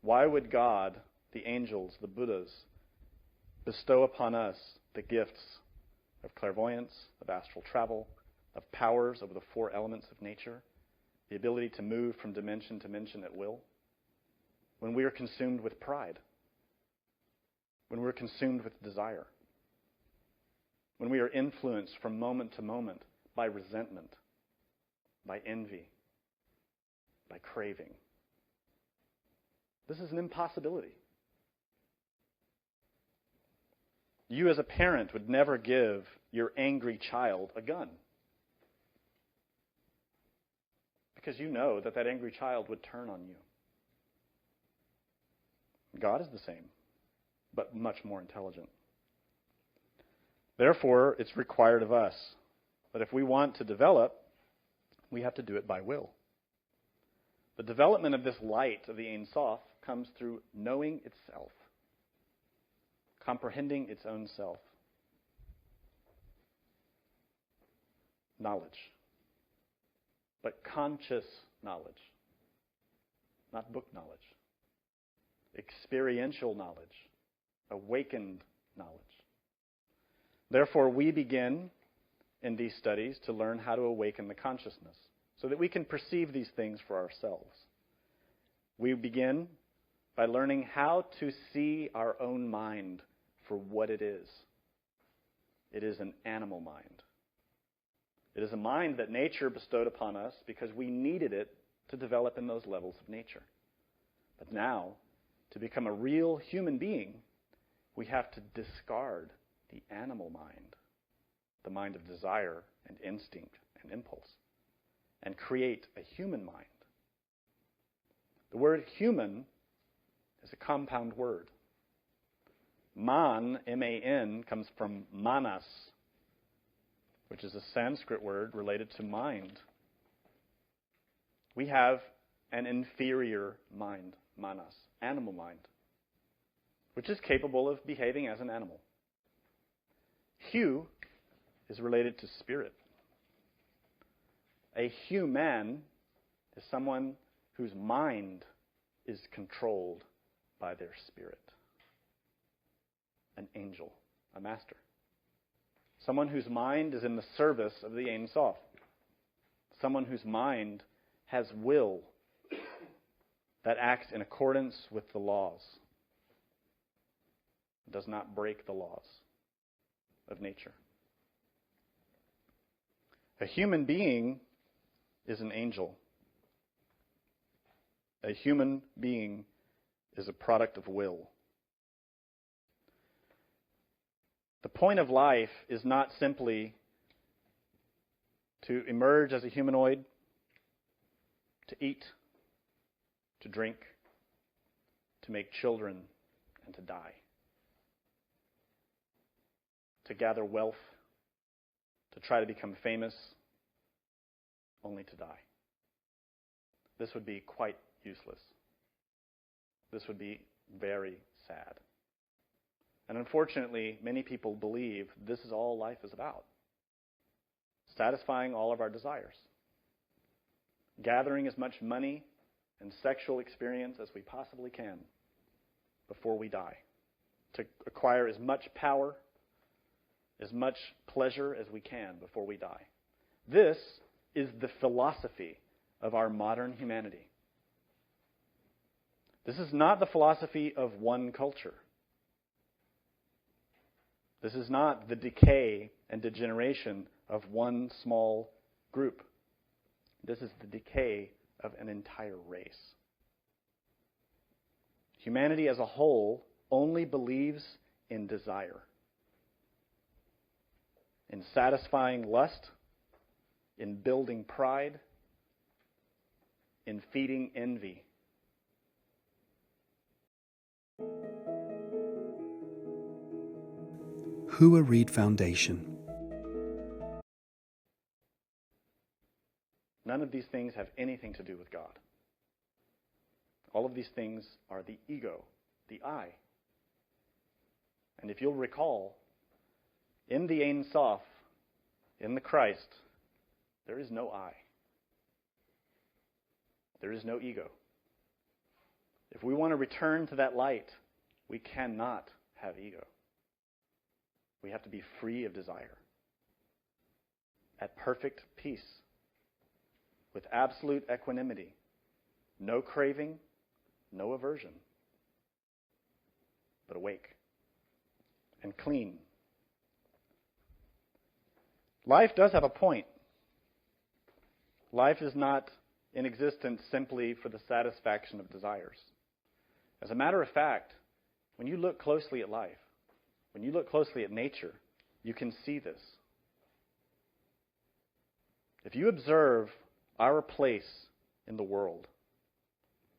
Why would God, the angels, the Buddhas, bestow upon us the gifts of clairvoyance, of astral travel, of powers over the four elements of nature, the ability to move from dimension to dimension at will, when we are consumed with pride, when we're consumed with desire, when we are influenced from moment to moment by resentment, by envy, by craving? This is an impossibility. You as a parent would never give your angry child a gun, because you know that that angry child would turn on you. God is the same, but much more intelligent. Therefore, it's required of us that if we want to develop, we have to do it by will. The development of this light of the Ein Sof comes through knowing itself, comprehending its own self. Knowledge. But conscious knowledge, not book knowledge. Experiential knowledge, awakened knowledge. Therefore, we begin in these studies to learn how to awaken the consciousness so that we can perceive these things for ourselves. We begin by learning how to see our own mind for what it is. It is an animal mind. It is a mind that nature bestowed upon us because we needed it to develop in those levels of nature. But now, to become a real human being, we have to discard the animal mind, the mind of desire and instinct and impulse, and create a human mind. The word human is a compound word. Man, M-A-N, comes from manas, which is a Sanskrit word related to mind. We have an inferior mind, manas, animal mind, which is capable of behaving as an animal. Hu is related to spirit. A human is someone whose mind is controlled by their spirit. An angel, a master. Someone whose mind is in the service of the Ein Sof. Someone whose mind has will that acts in accordance with the laws. Does not break the laws of nature. A human being is an angel. A human being is a product of will. The point of life is not simply to emerge as a humanoid, to eat, to drink, to make children, and to die. To gather wealth, to try to become famous, only to die. This would be quite useless. This would be very sad. And unfortunately, many people believe this is all life is about. Satisfying all of our desires. Gathering as much money and sexual experience as we possibly can before we die. To acquire as much power, as much pleasure as we can before we die. This is the philosophy of our modern humanity. This is not the philosophy of one culture. This is not the decay and degeneration of one small group. This is the decay of an entire race. Humanity as a whole only believes in desire, in satisfying lust, in building pride, in feeding envy. Hua Reed Foundation. None of these things have anything to do with God. All of these things are the ego, the I. And if you'll recall, in the Ein Sof, in the Christ, there is no I. There is no ego. If we want to return to that light, we cannot have ego. We have to be free of desire, at perfect peace, with absolute equanimity, no craving, no aversion, but awake and clean. Life does have a point. Life is not in existence simply for the satisfaction of desires. As a matter of fact, when you look closely at life, when you look closely at nature, you can see this. If you observe our place in the world,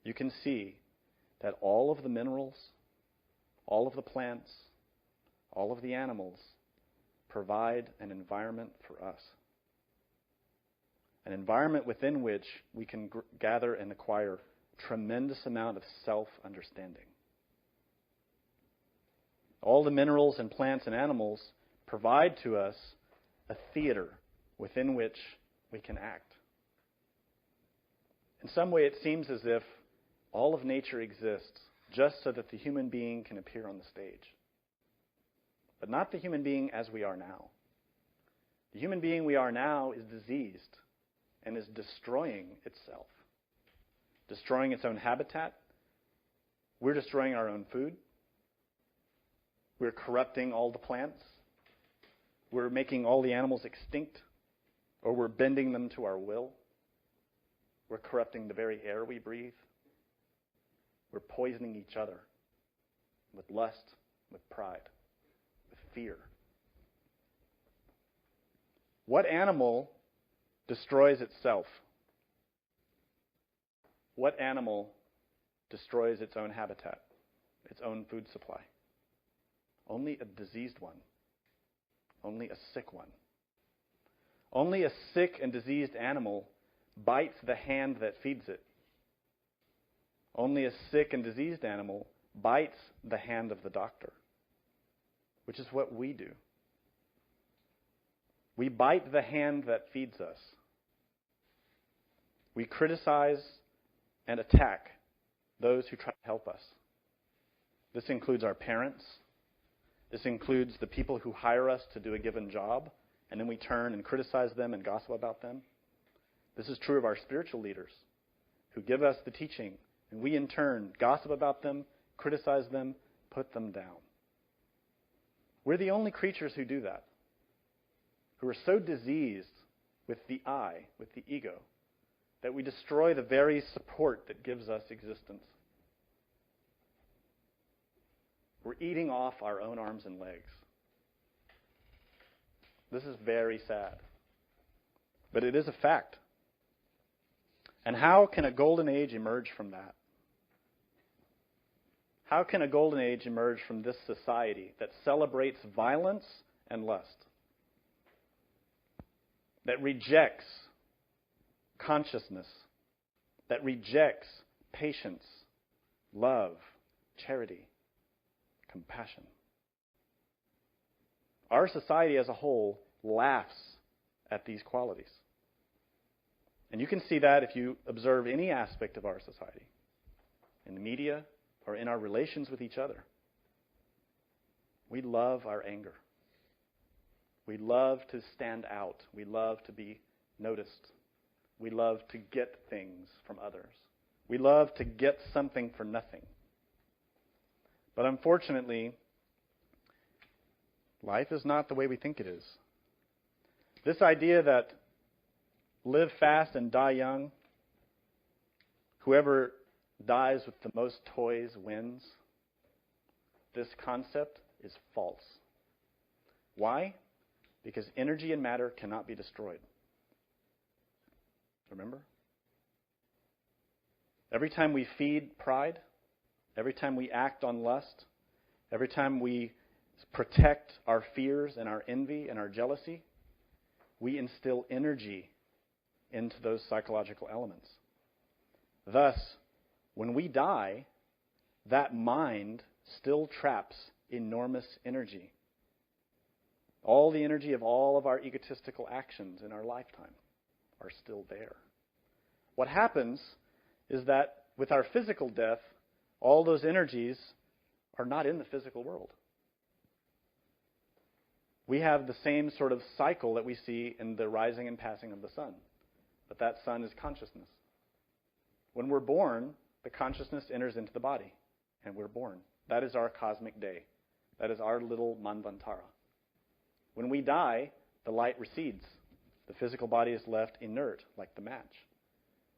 you can see that all of the minerals, all of the plants, all of the animals provide an environment for us. An environment within which we can gather and acquire tremendous amount of self-understanding. All the minerals and plants and animals provide to us a theater within which we can act. In some way, it seems as if all of nature exists just so that the human being can appear on the stage. But not the human being as we are now. The human being we are now is diseased and is destroying itself, destroying its own habitat. We're destroying our own food. We're corrupting all the plants. We're making all the animals extinct, or we're bending them to our will. We're corrupting the very air we breathe. We're poisoning each other with lust, with pride, with fear. What animal destroys itself? What animal destroys its own habitat, its own food supply? Only a diseased one. Only a sick one. Only a sick and diseased animal bites the hand that feeds it. Only a sick and diseased animal bites the hand of the doctor, which is what we do. We bite the hand that feeds us. We criticize and attack those who try to help us. This includes our parents. This includes the people who hire us to do a given job, and then we turn and criticize them and gossip about them. This is true of our spiritual leaders who give us the teaching, and we in turn gossip about them, criticize them, put them down. We're the only creatures who do that, who are so diseased with the I, with the ego, that we destroy the very support that gives us existence. We're eating off our own arms and legs. This is very sad. But it is a fact. And how can a golden age emerge from that? How can a golden age emerge from this society that celebrates violence and lust? That rejects consciousness, that rejects patience, love, charity, compassion. Our society as a whole laughs at these qualities. And you can see that if you observe any aspect of our society, in the media or in our relations with each other. We love our anger. We love to stand out. We love to be noticed. We love to get things from others. We love to get something for nothing. But unfortunately, life is not the way we think it is. This idea that live fast and die young, whoever dies with the most toys wins, this concept is false. Why? Because energy and matter cannot be destroyed. Remember? Every time we feed pride, every time we act on lust, every time we protect our fears and our envy and our jealousy, we instill energy into those psychological elements. Thus, when we die, that mind still traps enormous energy. All the energy of all of our egotistical actions in our lifetime are still there. What happens is that with our physical death, all those energies are not in the physical world. We have the same sort of cycle that we see in the rising and passing of the sun. But that sun is consciousness. When we're born, the consciousness enters into the body, and we're born. That is our cosmic day. That is our little manvantara. When we die, the light recedes. The physical body is left inert, like the match.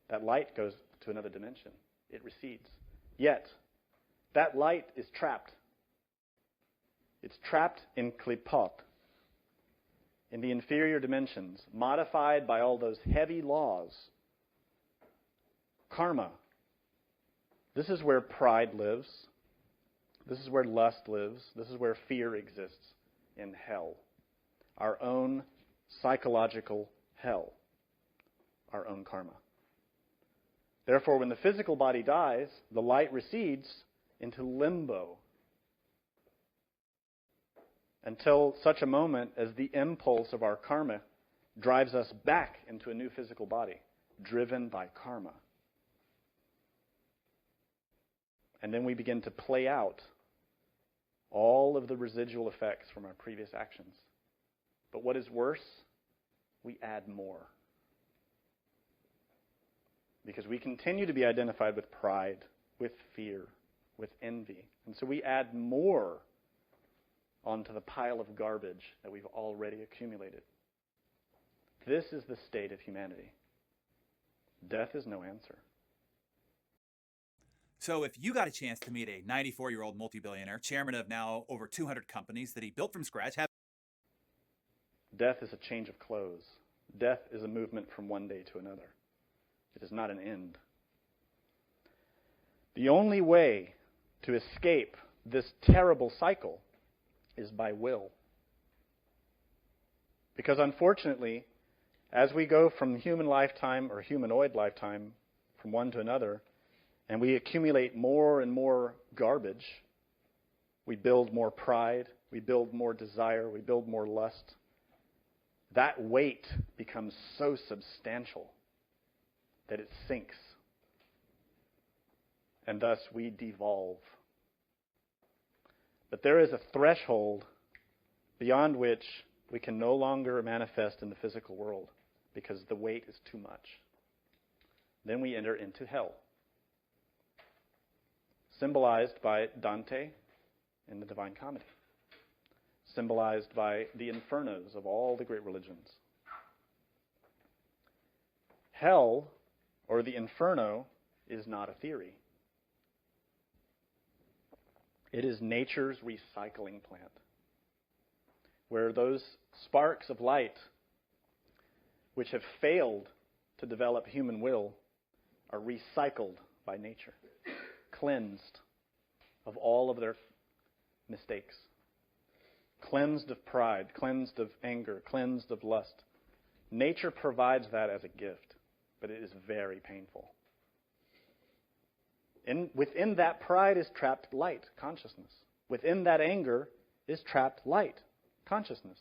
That light goes to another dimension. It recedes. Yet, that light is trapped. It's trapped in klipot, in the inferior dimensions, modified by all those heavy laws. Karma. This is where pride lives. This is where lust lives. This is where fear exists, in hell. Our own psychological hell. Our own karma. Therefore, when the physical body dies, the light recedes into limbo, until such a moment as the impulse of our karma drives us back into a new physical body, driven by karma. And then we begin to play out all of the residual effects from our previous actions. But what is worse, we add more. Because we continue to be identified with pride, with fear, with envy. And so we add more onto the pile of garbage that we've already accumulated. This is the state of humanity. Death is no answer. So if you got a chance to meet a 94-year-old multi-billionaire, chairman of now over 200 companies that he built from scratch, Death is a change of clothes. Death is a movement from one day to another. It is not an end. The only way to escape this terrible cycle is by will. Because unfortunately, as we go from human lifetime or humanoid lifetime from one to another, and we accumulate more and more garbage, we build more pride, we build more desire, we build more lust. That weight becomes so substantial that it sinks. and thus we devolve. But there is a threshold beyond which we can no longer manifest in the physical world because the weight is too much. Then we enter into hell, symbolized by Dante in the Divine Comedy, symbolized by the infernos of all the great religions. Hell, or the inferno, is not a theory. It is nature's recycling plant, where those sparks of light which have failed to develop human will are recycled by nature, cleansed of all of their mistakes, cleansed of pride, cleansed of anger, cleansed of lust. Nature provides that as a gift, but it is very painful. Within that pride is trapped light, consciousness. Within that anger is trapped light, consciousness.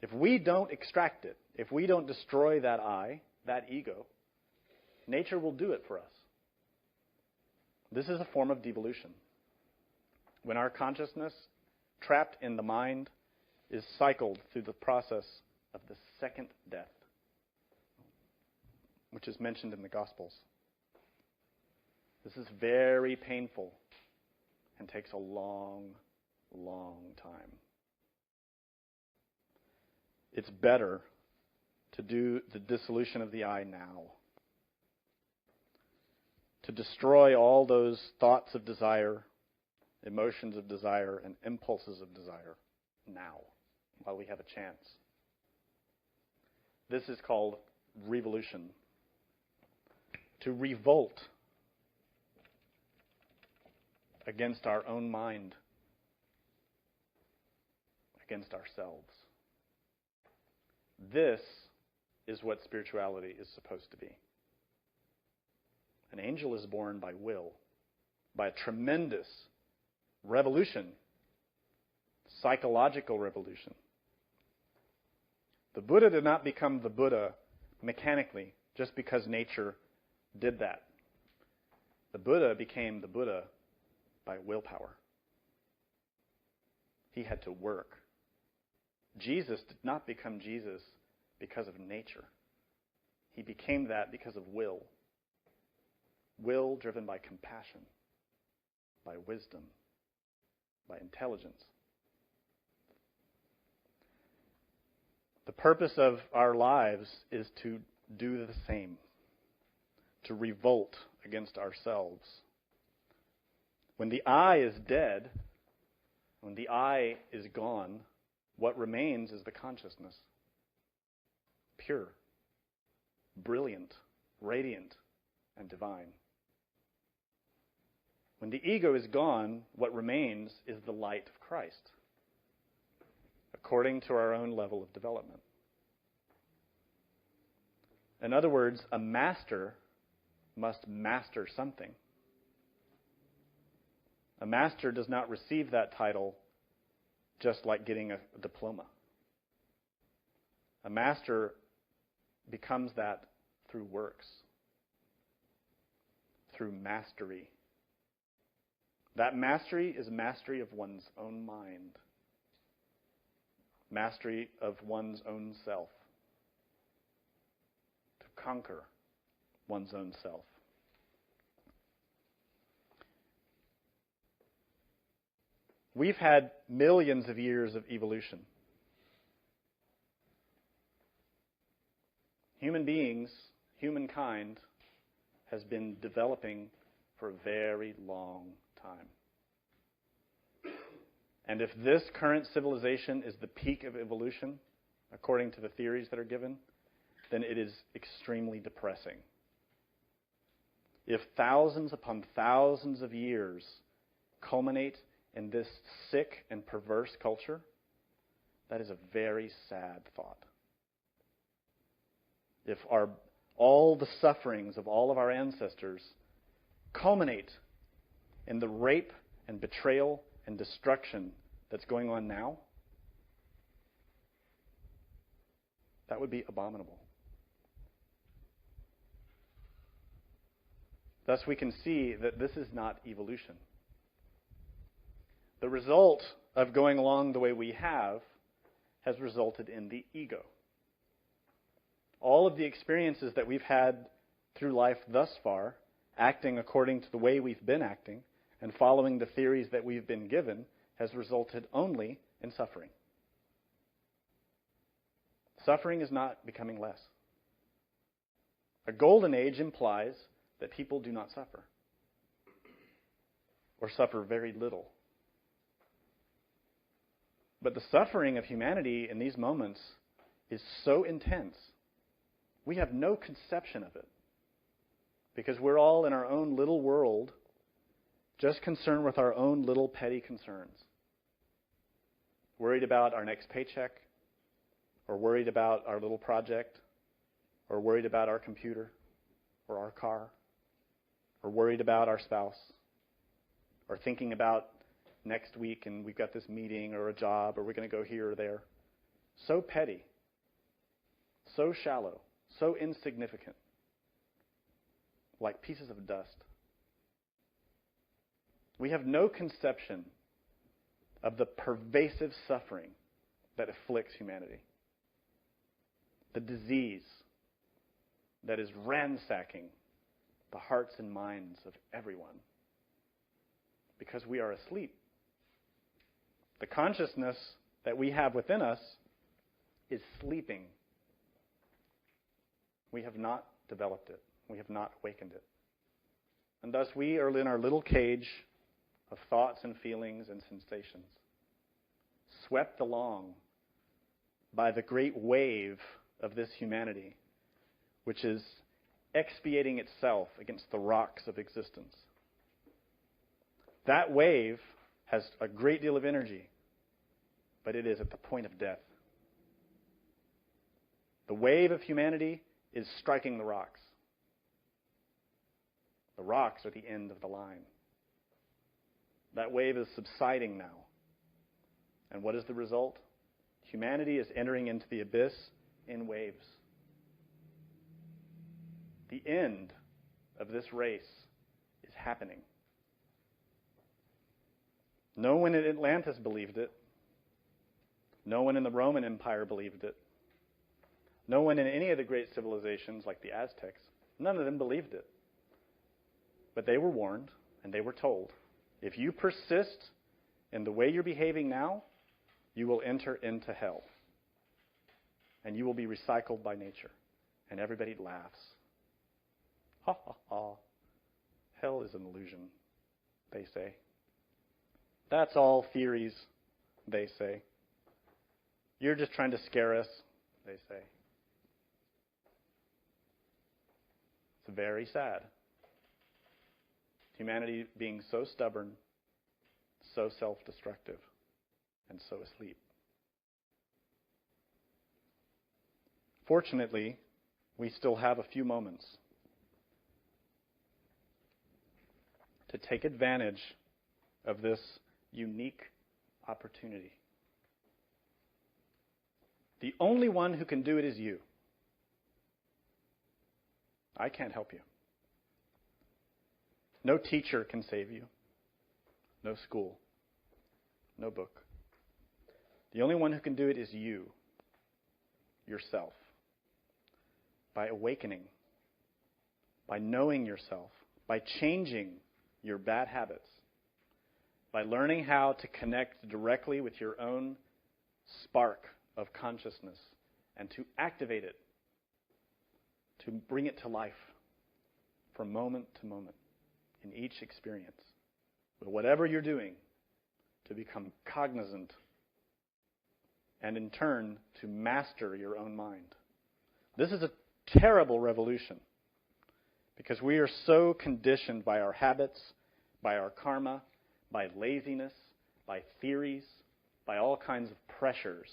If we don't extract it, if we don't destroy that I, that ego, nature will do it for us. This is a form of devolution. When our consciousness, trapped in the mind, is cycled through the process of the second death, which is mentioned in the Gospels. This is very painful and takes a long, long time. It's better to do the dissolution of the I now, to destroy all those thoughts of desire, emotions of desire, and impulses of desire now, while we have a chance. This is called revolution. To revolt against our own mind, against ourselves. This is what spirituality is supposed to be. An angel is born by will, by a tremendous revolution, psychological revolution. The Buddha did not become the Buddha mechanically just because nature did that. The Buddha became the Buddha by willpower. He had to work. Jesus did not become Jesus because of nature. He became that because of will. Will driven by compassion, by wisdom, by intelligence. The purpose of our lives is to do the same, to revolt against ourselves. When the I is dead, when the I is gone, what remains is the consciousness. Pure, brilliant, radiant, and divine. When the ego is gone, what remains is the light of Christ, according to our own level of development. In other words, a master must master something. A master does not receive that title just like getting a diploma. A master becomes that through works, through mastery. That mastery is mastery of one's own mind, mastery of one's own self, to conquer one's own self. We've had millions of years of evolution. Human beings, humankind, has been developing for a very long time. And if this current civilization is the peak of evolution, according to the theories that are given, then it is extremely depressing. If thousands upon thousands of years culminate in this sick and perverse culture, that is a very sad thought. If all the sufferings of all of our ancestors culminate in the rape and betrayal and destruction that's going on now, that would be abominable. Thus, we can see that this is not evolution. The result of going along the way we have has resulted in the ego. All of the experiences that we've had through life thus far, acting according to the way we've been acting and following the theories that we've been given, has resulted only in suffering. Suffering is not becoming less. A golden age implies that people do not suffer, or suffer very little. But the suffering of humanity in these moments is so intense, we have no conception of it. Because we're all in our own little world, just concerned with our own little petty concerns. Worried about our next paycheck, or worried about our little project, or worried about our computer, or our car, or worried about our spouse, or thinking about next week and we've got this meeting or a job, or we're going to go here or there. So petty, so shallow, so insignificant, like pieces of dust. We have no conception of the pervasive suffering that afflicts humanity. The disease that is ransacking the hearts and minds of everyone. Because we are asleep. The consciousness that we have within us is sleeping. We have not developed it. We have not awakened it. And thus we are in our little cage of thoughts and feelings and sensations, swept along by the great wave of this humanity, which is expiating itself against the rocks of existence. That wave has a great deal of energy, but it is at the point of death. The wave of humanity is striking the rocks. The rocks are the end of the line. That wave is subsiding now. And what is the result? Humanity is entering into the abyss in waves. The end of this race is happening. No one in Atlantis believed it. No one in the Roman Empire believed it. No one in any of the great civilizations like the Aztecs, none of them believed it. But they were warned and they were told, if you persist in the way you're behaving now, you will enter into hell. And you will be recycled by nature. And everybody laughs. Ha ha ha. Hell is an illusion, they say. That's all theories, they say. You're just trying to scare us, they say. It's very sad. Humanity being so stubborn, so self-destructive, and so asleep. Fortunately, we still have a few moments to take advantage of this unique opportunity. The only one who can do it is you. I can't help you. No teacher can save you. No school. No book. The only one who can do it is you, yourself. By awakening, by knowing yourself, by changing your bad habits, by learning how to connect directly with your own spark of consciousness and to activate it, to bring it to life from moment to moment in each experience. But whatever you're doing, to become cognizant and in turn to master your own mind. This is a terrible revolution because we are so conditioned by our habits, by our karma, by laziness, by theories, by all kinds of pressures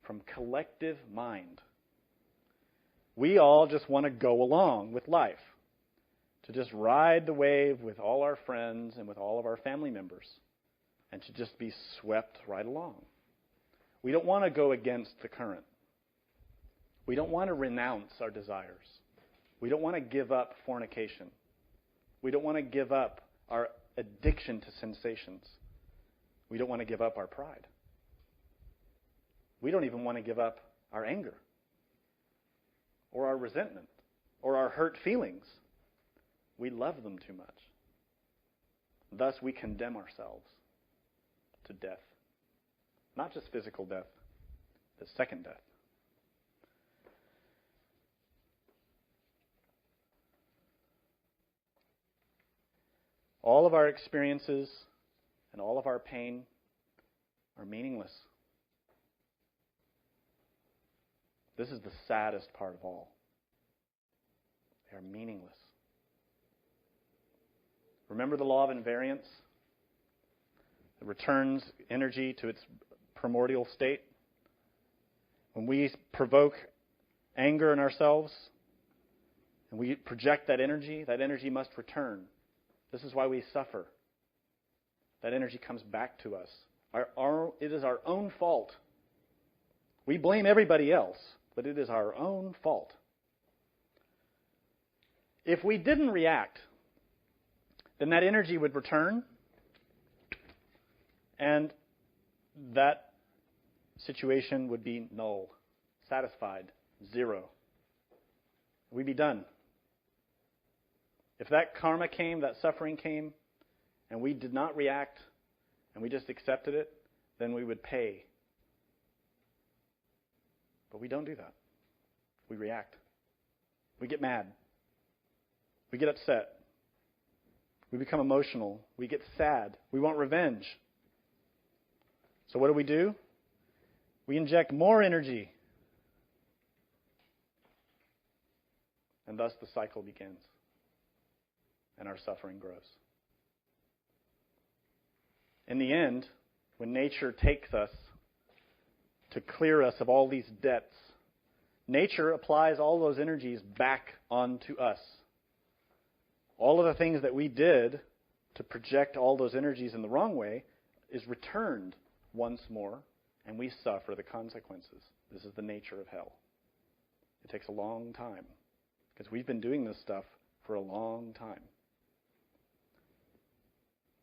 from collective mind. We all just want to go along with life, to just ride the wave with all our friends and with all of our family members, and to just be swept right along. We don't want to go against the current. We don't want to renounce our desires. We don't want to give up fornication. We don't want to give up our addiction to sensations. We don't want to give up our pride. We don't even want to give up our anger or our resentment or our hurt feelings. We love them too much. Thus, we condemn ourselves to death. Not just physical death, the second death. All of our experiences and all of our pain are meaningless. This is the saddest part of all. They are meaningless. Remember the law of invariance? It returns energy to its primordial state. When we provoke anger in ourselves and we project that energy must return. This is why we suffer. That energy comes back to us. It is our own fault. We blame everybody else, but it is our own fault. If we didn't react, then that energy would return, and that situation would be null, satisfied, zero. We'd be done. If that karma came, that suffering came, and we did not react, and we just accepted it, then we would pay. But we don't do that. We react. We get mad. We get upset. We become emotional. We get sad. We want revenge. So what do? We inject more energy. And thus the cycle begins. And our suffering grows. In the end, when nature takes us to clear us of all these debts, nature applies all those energies back onto us. All of the things that we did to project all those energies in the wrong way is returned once more, and we suffer the consequences. This is the nature of hell. It takes a long time, because we've been doing this stuff for a long time.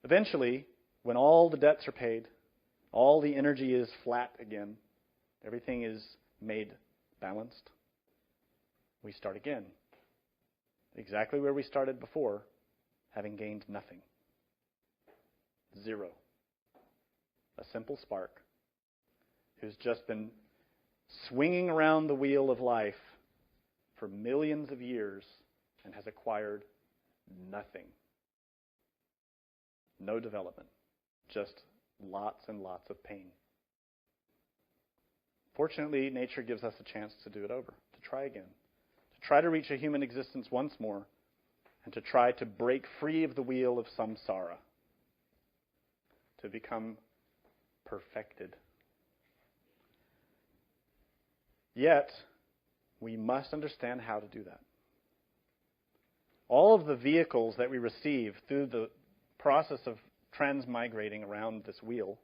Eventually, when all the debts are paid, all the energy is flat again, everything is made balanced, we start again. Exactly where we started before, having gained nothing. Zero. A simple spark who's just been swinging around the wheel of life for millions of years and has acquired nothing. No development. Just lots and lots of pain. Fortunately, nature gives us a chance to do it over, to try again. To try to reach a human existence once more, and to try to break free of the wheel of samsara. To become perfected. Yet, we must understand how to do that. All of the vehicles that we receive through the process of transmigrating around this wheel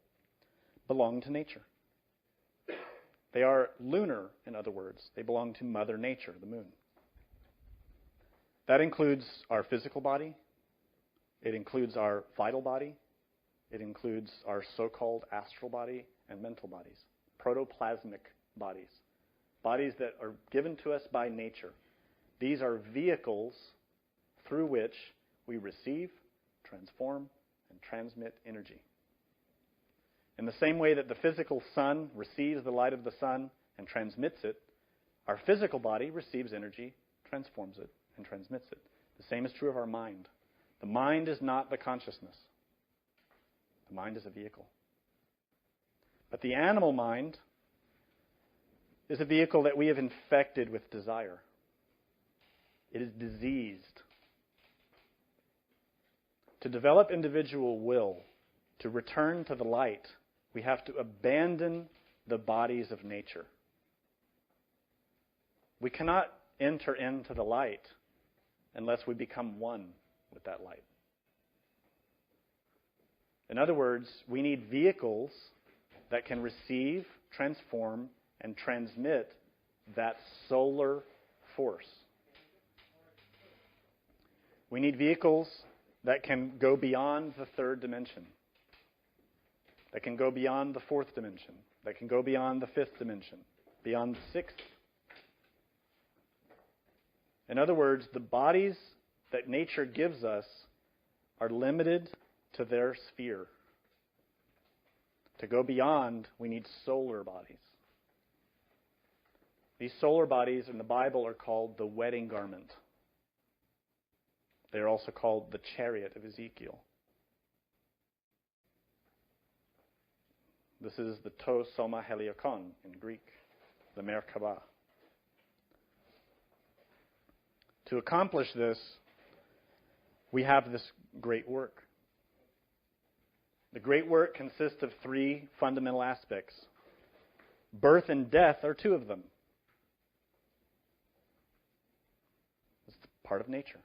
belong to nature. They are lunar, in other words. They belong to Mother Nature, the moon. That includes our physical body. It includes our vital body. It includes our so-called astral body and mental bodies, protoplasmic bodies, bodies that are given to us by nature. These are vehicles through which we receive, transform, and transmit energy. In the same way that the physical sun receives the light of the sun and transmits it, our physical body receives energy, transforms it, and transmits it. The same is true of our mind. The mind is not the consciousness. The mind is a vehicle. But the animal mind is a vehicle that we have infected with desire. It is diseased. To develop individual will, to return to the light, we have to abandon the bodies of nature. We cannot enter into the light unless we become one with that light. In other words, we need vehicles that can receive, transform, and transmit that solar force. We need vehicles that can go beyond the third dimension, that can go beyond the fourth dimension, that can go beyond the fifth dimension, beyond the sixth. In other words, the bodies that nature gives us are limited to their sphere. To go beyond, we need solar bodies. These solar bodies in the Bible are called the wedding garment. They are also called the chariot of Ezekiel. This is the to soma heliokon in Greek, the Merkabah. To accomplish this, we have this great work. The great work consists of three fundamental aspects. Birth and death are two of them. It's part of nature.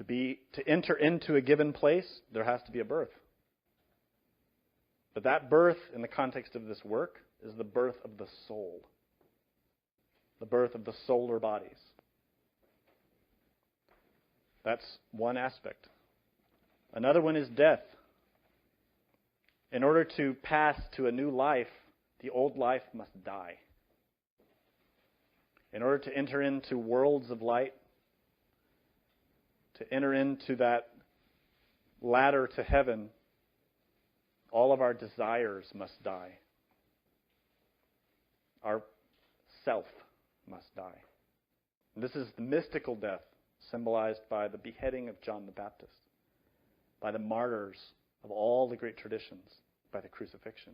To enter into a given place, there has to be a birth. But that birth, in the context of this work, is the birth of the soul. The birth of the solar bodies. That's one aspect. Another one is death. In order to pass to a new life, the old life must die. In order to enter into worlds of light, to enter into that ladder to heaven, all of our desires must die. Our self must die. And this is the mystical death symbolized by the beheading of John the Baptist, by the martyrs of all the great traditions, by the crucifixion.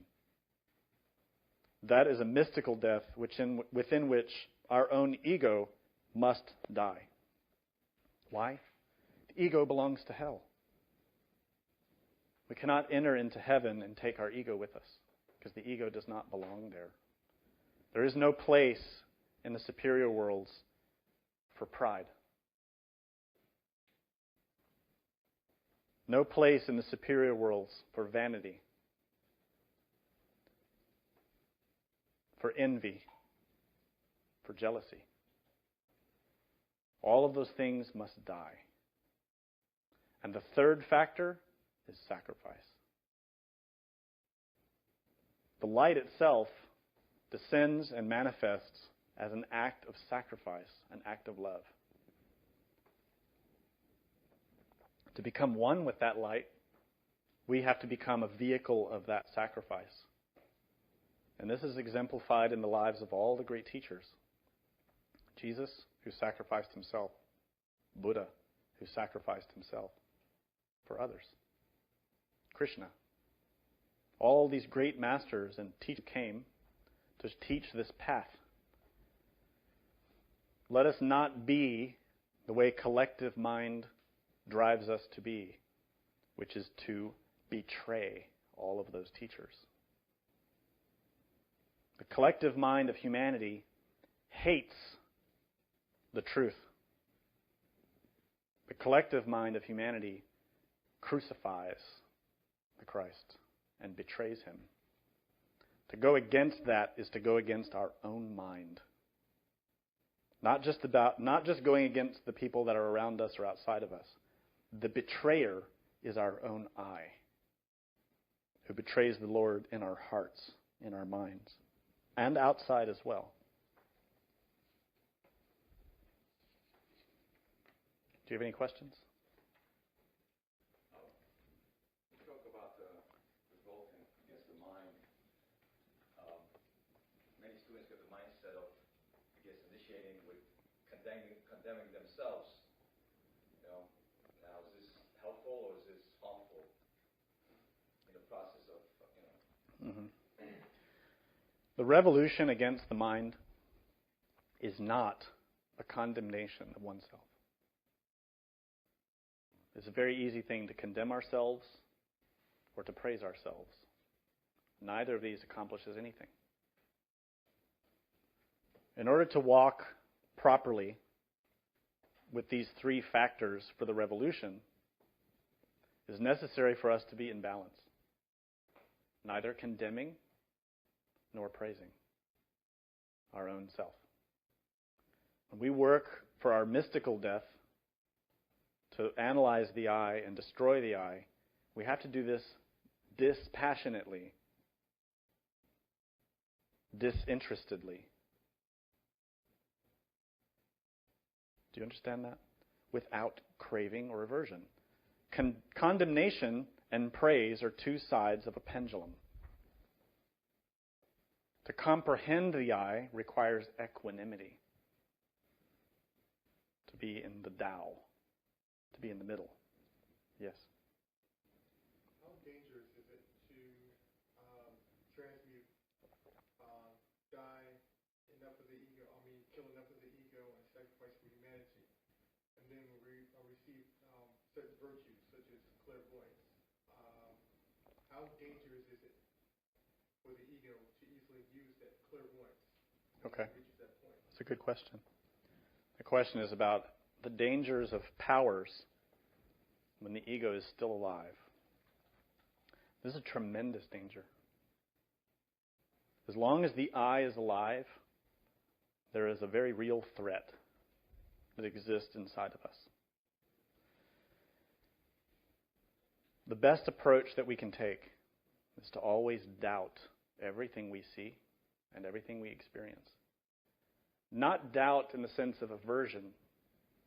That is a mystical death within which our own ego must die. Why? The ego belongs to hell. We cannot enter into heaven and take our ego with us, because the ego does not belong there. There is no place in the superior worlds for pride. No place in the superior worlds for vanity, for envy, for jealousy. All of those things must die. And the third factor is sacrifice. The light itself descends and manifests as an act of sacrifice, an act of love. To become one with that light, we have to become a vehicle of that sacrifice. And this is exemplified in the lives of all the great teachers. Jesus, who sacrificed himself. Buddha, who sacrificed himself for others. Krishna. All these great masters and teachers came to teach this path. Let us not be the way collective mind drives us to be, which is to betray all of those teachers. The collective mind of humanity hates the truth. The collective mind of humanity crucifies the Christ and betrays him. To go against that is to go against our own mind. Not just going against the people that are around us or outside of us. The betrayer is our own I, who betrays the Lord in our hearts, in our minds, and outside as well. Do you have any questions? You talk about revolting against the mind. Many students get the mindset of, I guess, initiating with condemning themselves. You know, now is this helpful or is this harmful in the process of, The revolution against the mind is not a condemnation of oneself. It's a very easy thing to condemn ourselves or to praise ourselves. Neither of these accomplishes anything. In order to walk properly with these three factors for the revolution, it is necessary for us to be in balance, neither condemning nor praising our own self. When we work for our mystical death, to analyze the I and destroy the I, we have to do this dispassionately, disinterestedly. Do you understand that? Without craving or aversion. Condemnation and praise are two sides of a pendulum. To comprehend the I requires equanimity. To be in the Tao. To be in the middle. Yes? How dangerous is it to transmute, die enough of the ego, kill enough of the ego and sacrifice for humanity, and then receive certain virtues such as clairvoyance? How dangerous is it for the ego to easily use that clairvoyance when it reaches that point? That's a good question. The question is about the dangers of powers when the ego is still alive. This is a tremendous danger. As long as the I is alive, there is a very real threat that exists inside of us. The best approach that we can take is to always doubt everything we see and everything we experience. Not doubt in the sense of aversion.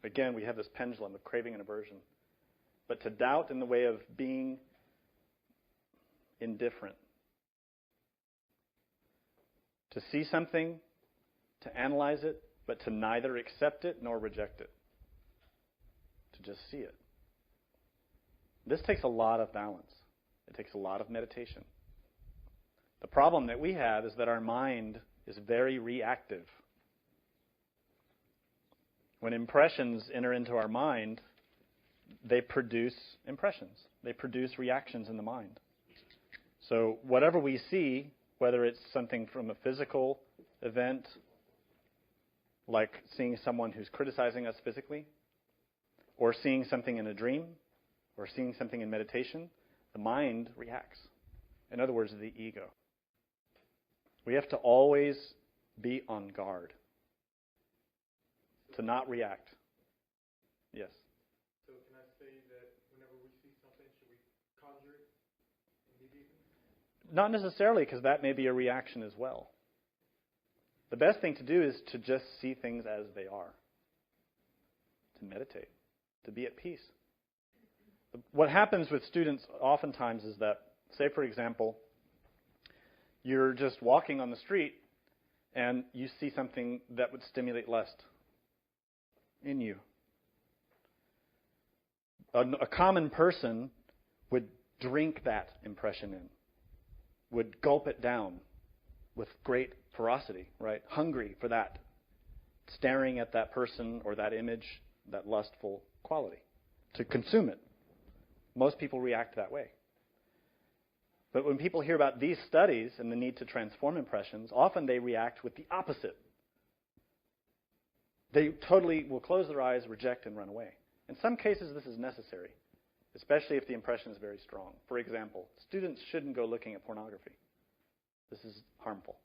Again, we have this pendulum of craving and aversion. But to doubt in the way of being indifferent. To see something, to analyze it, but to neither accept it nor reject it. To just see it. This takes a lot of balance. It takes a lot of meditation. The problem that we have is that our mind is very reactive. When impressions enter into our mind, they produce impressions. They produce reactions in the mind. So whatever we see, whether it's something from a physical event, like seeing someone who's criticizing us physically, or seeing something in a dream, or seeing something in meditation, the mind reacts. In other words, the ego. We have to always be on guard to not react. Yes? So can I say that whenever we see something, should we conjure it immediately? Not necessarily, because that may be a reaction as well. The best thing to do is to just see things as they are. To meditate. To be at peace. What happens with students oftentimes is that, say for example, you're just walking on the street and you see something that would stimulate lust in you. A common person would drink that impression in, would gulp it down with great ferocity, right? Hungry for that, staring at that person or that image, that lustful quality, to consume it. Most people react that way. But when people hear about these studies and the need to transform impressions, often they react with the opposite. They totally will close their eyes, reject, and run away. In some cases, this is necessary, especially if the impression is very strong. For example, students shouldn't go looking at pornography. This is harmful.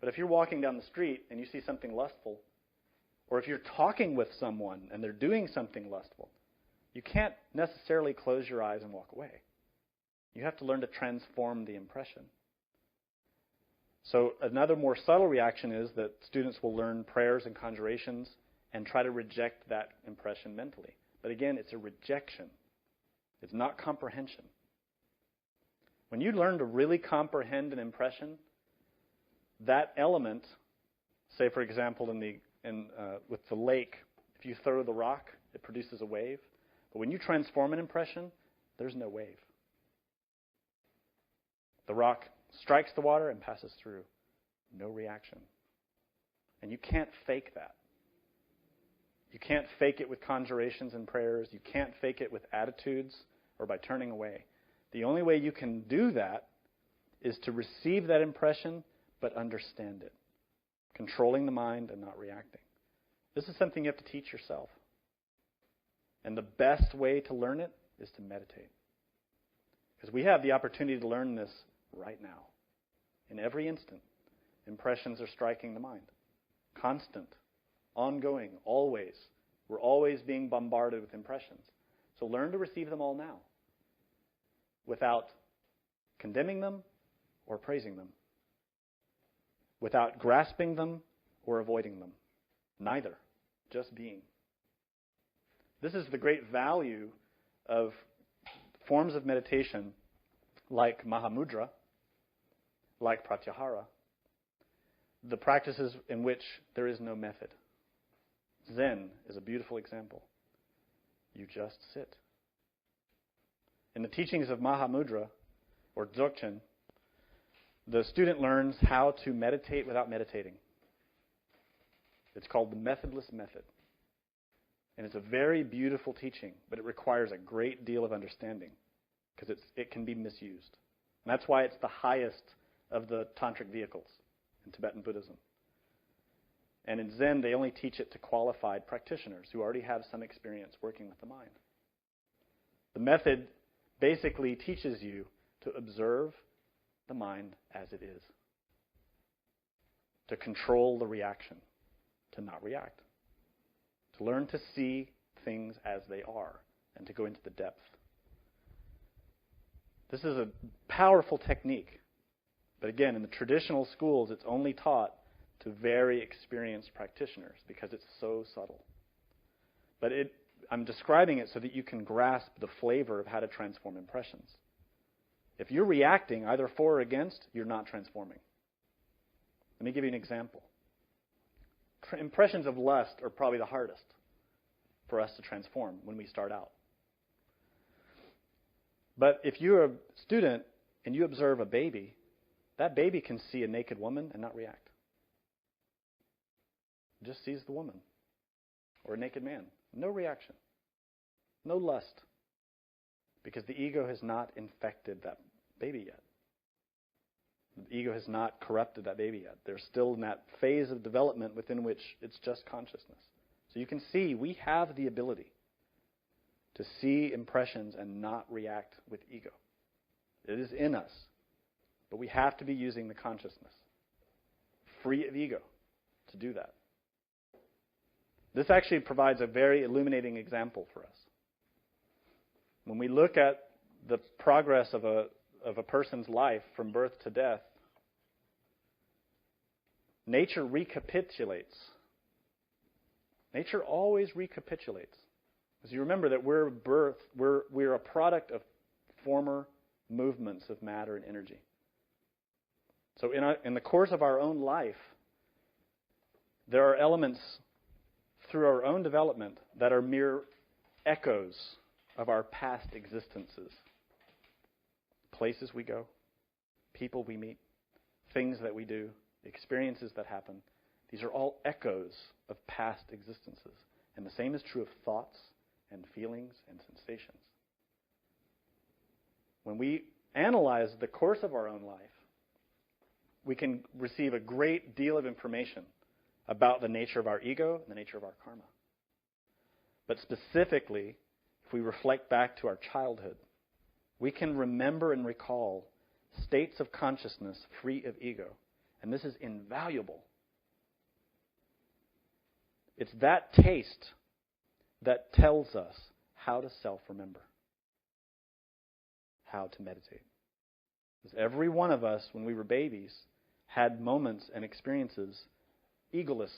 But if you're walking down the street and you see something lustful, or if you're talking with someone and they're doing something lustful, you can't necessarily close your eyes and walk away. You have to learn to transform the impression. So another more subtle reaction is that students will learn prayers and conjurations and try to reject that impression mentally. But again, it's a rejection. It's not comprehension. When you learn to really comprehend an impression, that element, say for example with the lake, if you throw the rock, it produces a wave. But when you transform an impression, there's no wave. The rock strikes the water and passes through. No reaction. And you can't fake that. You can't fake it with conjurations and prayers. You can't fake it with attitudes or by turning away. The only way you can do that is to receive that impression but understand it. Controlling the mind and not reacting. This is something you have to teach yourself. And the best way to learn it is to meditate. Because we have the opportunity to learn this right now. In every instant, impressions are striking the mind. Constant, ongoing, always. We're always being bombarded with impressions. So learn to receive them all now without condemning them or praising them, without grasping them or avoiding them. Neither, just being. This is the great value of forms of meditation like Mahamudra, like Pratyahara, the practices in which there is no method. Zen is a beautiful example. You just sit. In the teachings of Mahamudra, or Dzogchen, the student learns how to meditate without meditating. It's called the methodless method. And it's a very beautiful teaching, but it requires a great deal of understanding because it can be misused. And that's why it's the highest of the tantric vehicles in Tibetan Buddhism. And in Zen, they only teach it to qualified practitioners who already have some experience working with the mind. The method basically teaches you to observe the mind as it is, to control the reaction, to not react, to learn to see things as they are, and to go into the depth. This is a powerful technique. But again, in the traditional schools, it's only taught to very experienced practitioners because it's so subtle. But I'm describing it so that you can grasp the flavor of how to transform impressions. If you're reacting either for or against, you're not transforming. Let me give you an example. Impressions of lust are probably the hardest for us to transform when we start out. But if you're a student and you observe a baby, that baby can see a naked woman and not react. It just sees the woman or a naked man. No reaction. No lust. Because the ego has not infected that baby yet. The ego has not corrupted that baby yet. They're still in that phase of development within which it's just consciousness. So you can see we have the ability to see impressions and not react with ego. It is in us. But we have to be using the consciousness, free of ego, to do that. This actually provides a very illuminating example for us. When we look at the progress of a person's life from birth to death, nature recapitulates. Nature always recapitulates. As you remember that we're a product of former movements of matter and energy. So in the course of our own life, there are elements through our own development that are mere echoes of our past existences. Places we go, people we meet, things that we do, experiences that happen. These are all echoes of past existences. And the same is true of thoughts and feelings and sensations. When we analyze the course of our own life, we can receive a great deal of information about the nature of our ego and the nature of our karma. But specifically, if we reflect back to our childhood, we can remember and recall states of consciousness free of ego. And this is invaluable. It's that taste that tells us how to self-remember, how to meditate. Because every one of us, when we were babies, had moments and experiences, egoless,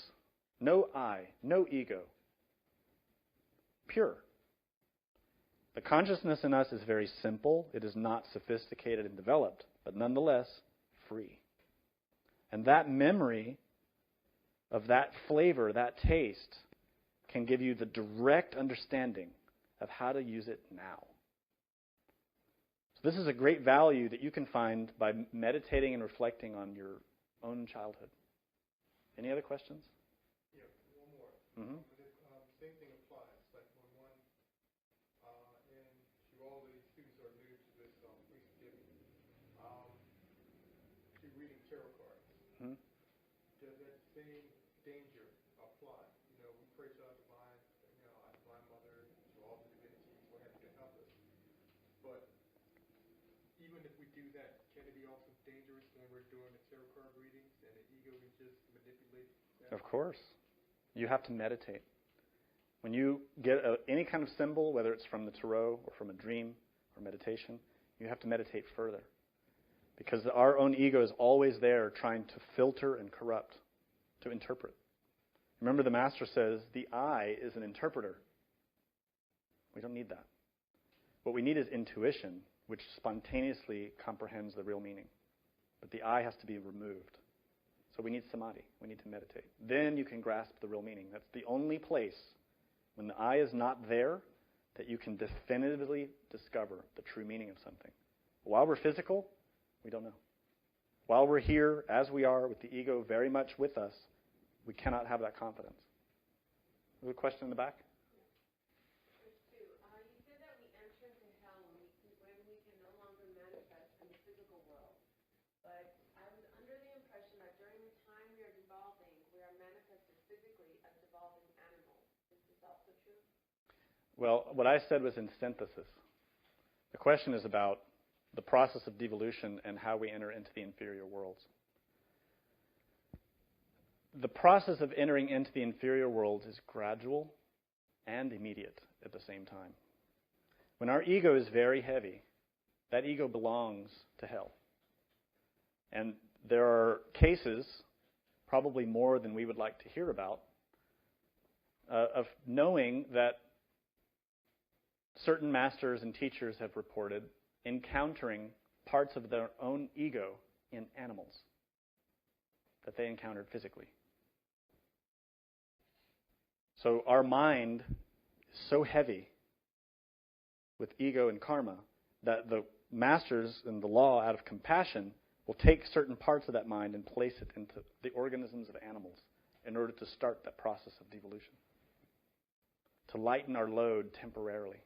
no I, no ego, pure. The consciousness in us is very simple. It is not sophisticated and developed, but nonetheless free. And that memory of that flavor, that taste, can give you the direct understanding of how to use it now. So this is a great value that you can find by meditating and reflecting on your own childhood. Any other questions? Yeah, one more. Mm-hmm. Same thing applies. Like when one, and to all the students who are new to this, please forgive me, to reading tarot cards. Mm-hmm. Does that same danger apply? You know, we pray to our divine, our divine mother, to all the divinities, what have you, to help us. But even if we do that, can it be also dangerous when we're doing the tarot card readings and the ego can just manipulate that? Of course. You have to meditate. When you get any kind of symbol, whether it's from the tarot or from a dream or meditation, you have to meditate further. Because our own ego is always there trying to filter and corrupt, to interpret. Remember, the Master says the I is an interpreter. We don't need that. What we need is intuition, which spontaneously comprehends the real meaning. But the I has to be removed. So we need samadhi. We need to meditate. Then you can grasp the real meaning. That's the only place, when the I is not there, that you can definitively discover the true meaning of something. While we're physical, we don't know. While we're here, as we are, with the ego very much with us, we cannot have that confidence. There's a question in the back? You said that we enter into hell when we can no longer manifest in the physical world. But I was under the impression that during the time we are devolving, we are manifested physically as devolving animals. Is this also true? Well, what I said was in synthesis. The question is about the process of devolution and how we enter into the inferior worlds. The process of entering into the inferior worlds is gradual and immediate at the same time. When our ego is very heavy, that ego belongs to hell. And there are cases, probably more than we would like to hear about, of knowing that certain masters and teachers have reported encountering parts of their own ego in animals that they encountered physically. So our mind is so heavy with ego and karma that the masters in the law, out of compassion, will take certain parts of that mind and place it into the organisms of animals in order to start that process of devolution, to lighten our load temporarily,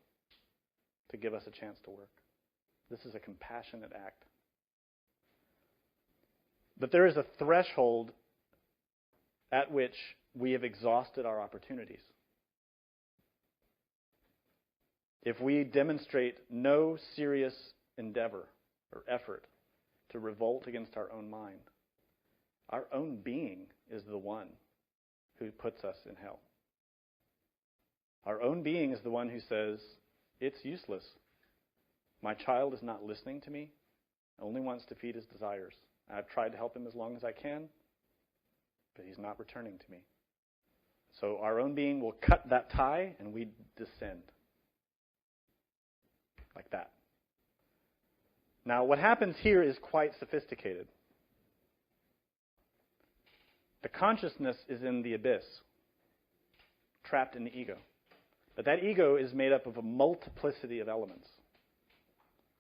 to give us a chance to work. This is a compassionate act. But there is a threshold at which we have exhausted our opportunities. If we demonstrate no serious endeavor or effort to revolt against our own mind, our own being is the one who puts us in hell. Our own being is the one who says, it's useless. My child is not listening to me, only wants to feed his desires. I've tried to help him as long as I can, but he's not returning to me. So our own being will cut that tie and we descend. Like that. Now, what happens here is quite sophisticated. The consciousness is in the abyss, trapped in the ego. But that ego is made up of a multiplicity of elements.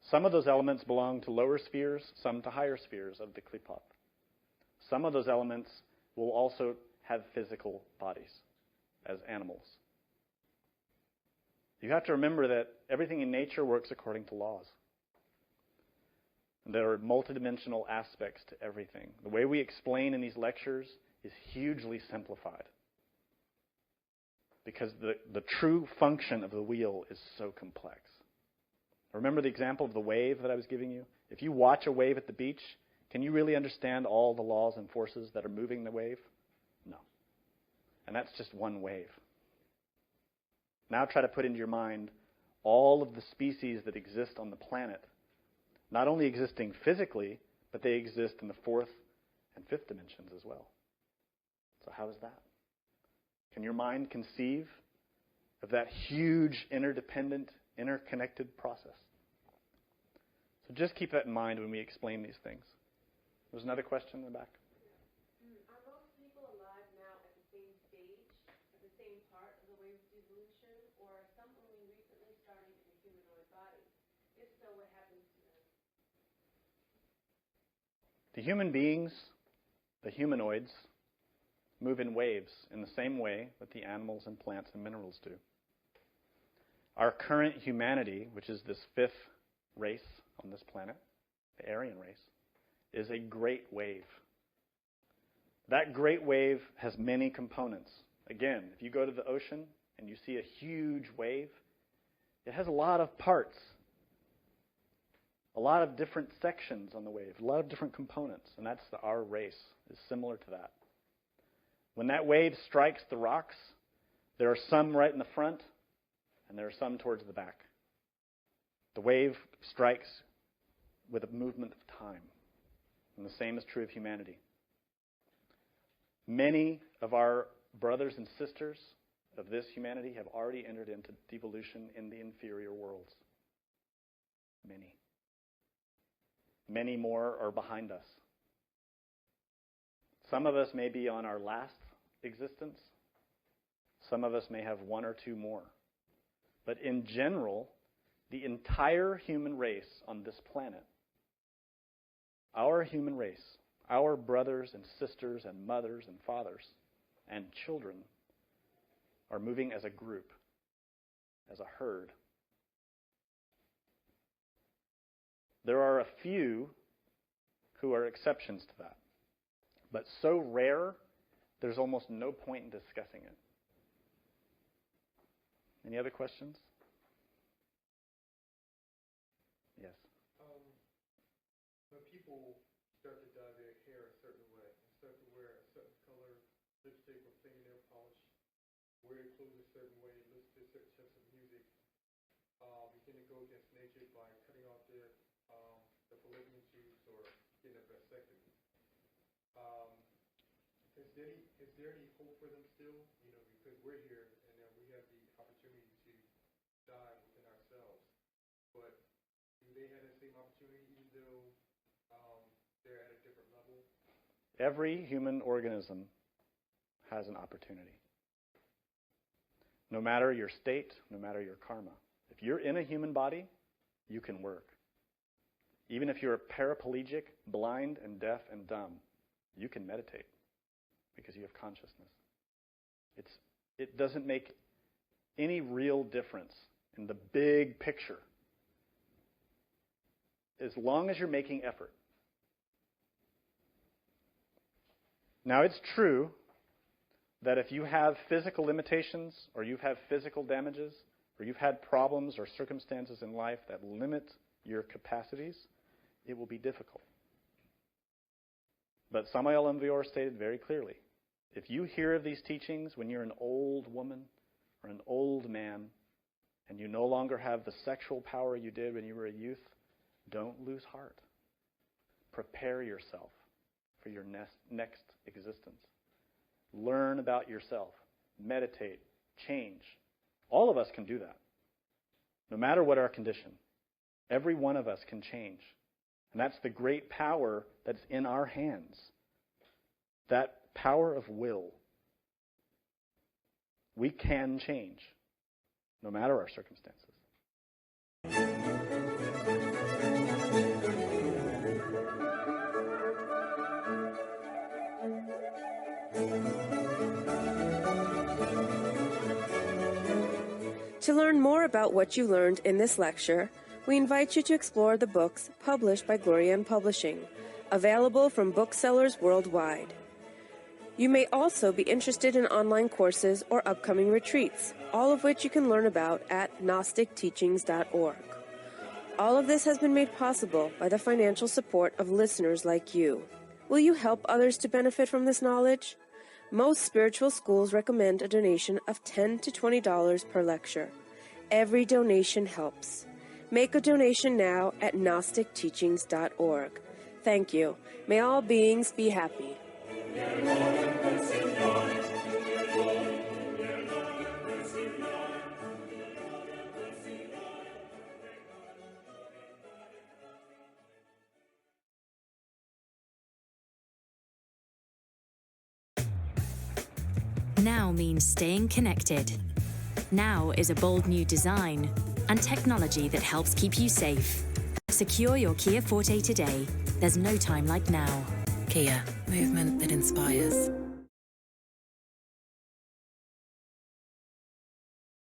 Some of those elements belong to lower spheres, some to higher spheres of the klipot. Some of those elements will also have physical bodies as animals. You have to remember that everything in nature works according to laws. And there are multidimensional aspects to everything. The way we explain in these lectures is hugely simplified, because the true function of the wheel is so complex. Remember the example of the wave that I was giving you? If you watch a wave at the beach, can you really understand all the laws and forces that are moving the wave? No. And that's just one wave. Now try to put into your mind all of the species that exist on the planet, not only existing physically, but they exist in the fourth and fifth dimensions as well. So how is that? Can your mind conceive of that huge, interdependent, interconnected process? So just keep that in mind when we explain these things. There's another question in the back. Are most people alive now at the same stage, at the same part of the wave of devolution, or are some only recently starting in a humanoid body? If so, what happens to them? The human beings, the humanoids, move in waves in the same way that the animals and plants and minerals do. Our current humanity, which is this fifth race on this planet, the Aryan race, is a great wave. That great wave has many components. Again, if you go to the ocean and you see a huge wave, it has a lot of parts, a lot of different sections on the wave, a lot of different components, and that's our race is similar to that. When that wave strikes the rocks, There are some right in the front, and there are some towards the back. The wave strikes with a movement of time, and the same is true of humanity. Many of our brothers and sisters of this humanity have already entered into devolution in the inferior worlds. Many. Many more are behind us. Some of us may be on our last existence. Some of us may have one or two more. But in general, the entire human race on this planet, our human race, our brothers and sisters and mothers and fathers and children are moving as a group, as a herd. There are a few who are exceptions to that, but so rare, there's almost no point in discussing it. Any other questions? Yes. When people start to dye their hair a certain way, start to wear a certain color lipstick or fingernail polish, wear clothes a certain way, listen to certain types of music, begin to go against nature by cutting off the fallopian tubes or getting a vasectomy. Is there any hope for them still? You know, because we're here and we have the opportunity to die within ourselves. But do they have the same opportunity even though they're at a different level? Every human organism has an opportunity. No matter your state, no matter your karma. If you're in a human body, you can work. Even if you're paraplegic, blind and deaf and dumb, you can meditate because you have consciousness. It doesn't make any real difference in the big picture as long as you're making effort. Now, it's true that if you have physical limitations or you have physical damages or you've had problems or circumstances in life that limit your capacities, it will be difficult. But Samael Aun stated very clearly, if you hear of these teachings when you're an old woman or an old man and you no longer have the sexual power you did when you were a youth, don't lose heart. Prepare yourself for your next existence. Learn about yourself. Meditate. Change. All of us can do that. No matter what our condition. Every one of us can change. And that's the great power that's in our hands. That power of will. We can change, no matter our circumstances. To learn more about what you learned in this lecture, we invite you to explore the books published by Glorian Publishing, available from booksellers worldwide. You may also be interested in online courses or upcoming retreats, all of which you can learn about at gnosticteachings.org. All of this has been made possible by the financial support of listeners like you. Will you help others to benefit from this knowledge? Most spiritual schools recommend a donation of $10 to $20 per lecture. Every donation helps. Make a donation now at gnosticteachings.org. Thank you. May all beings be happy. Now means staying connected. Now is a bold new design and technology that helps keep you safe. Secure your Kia Forte today. There's no time like now. Kia, movement that inspires.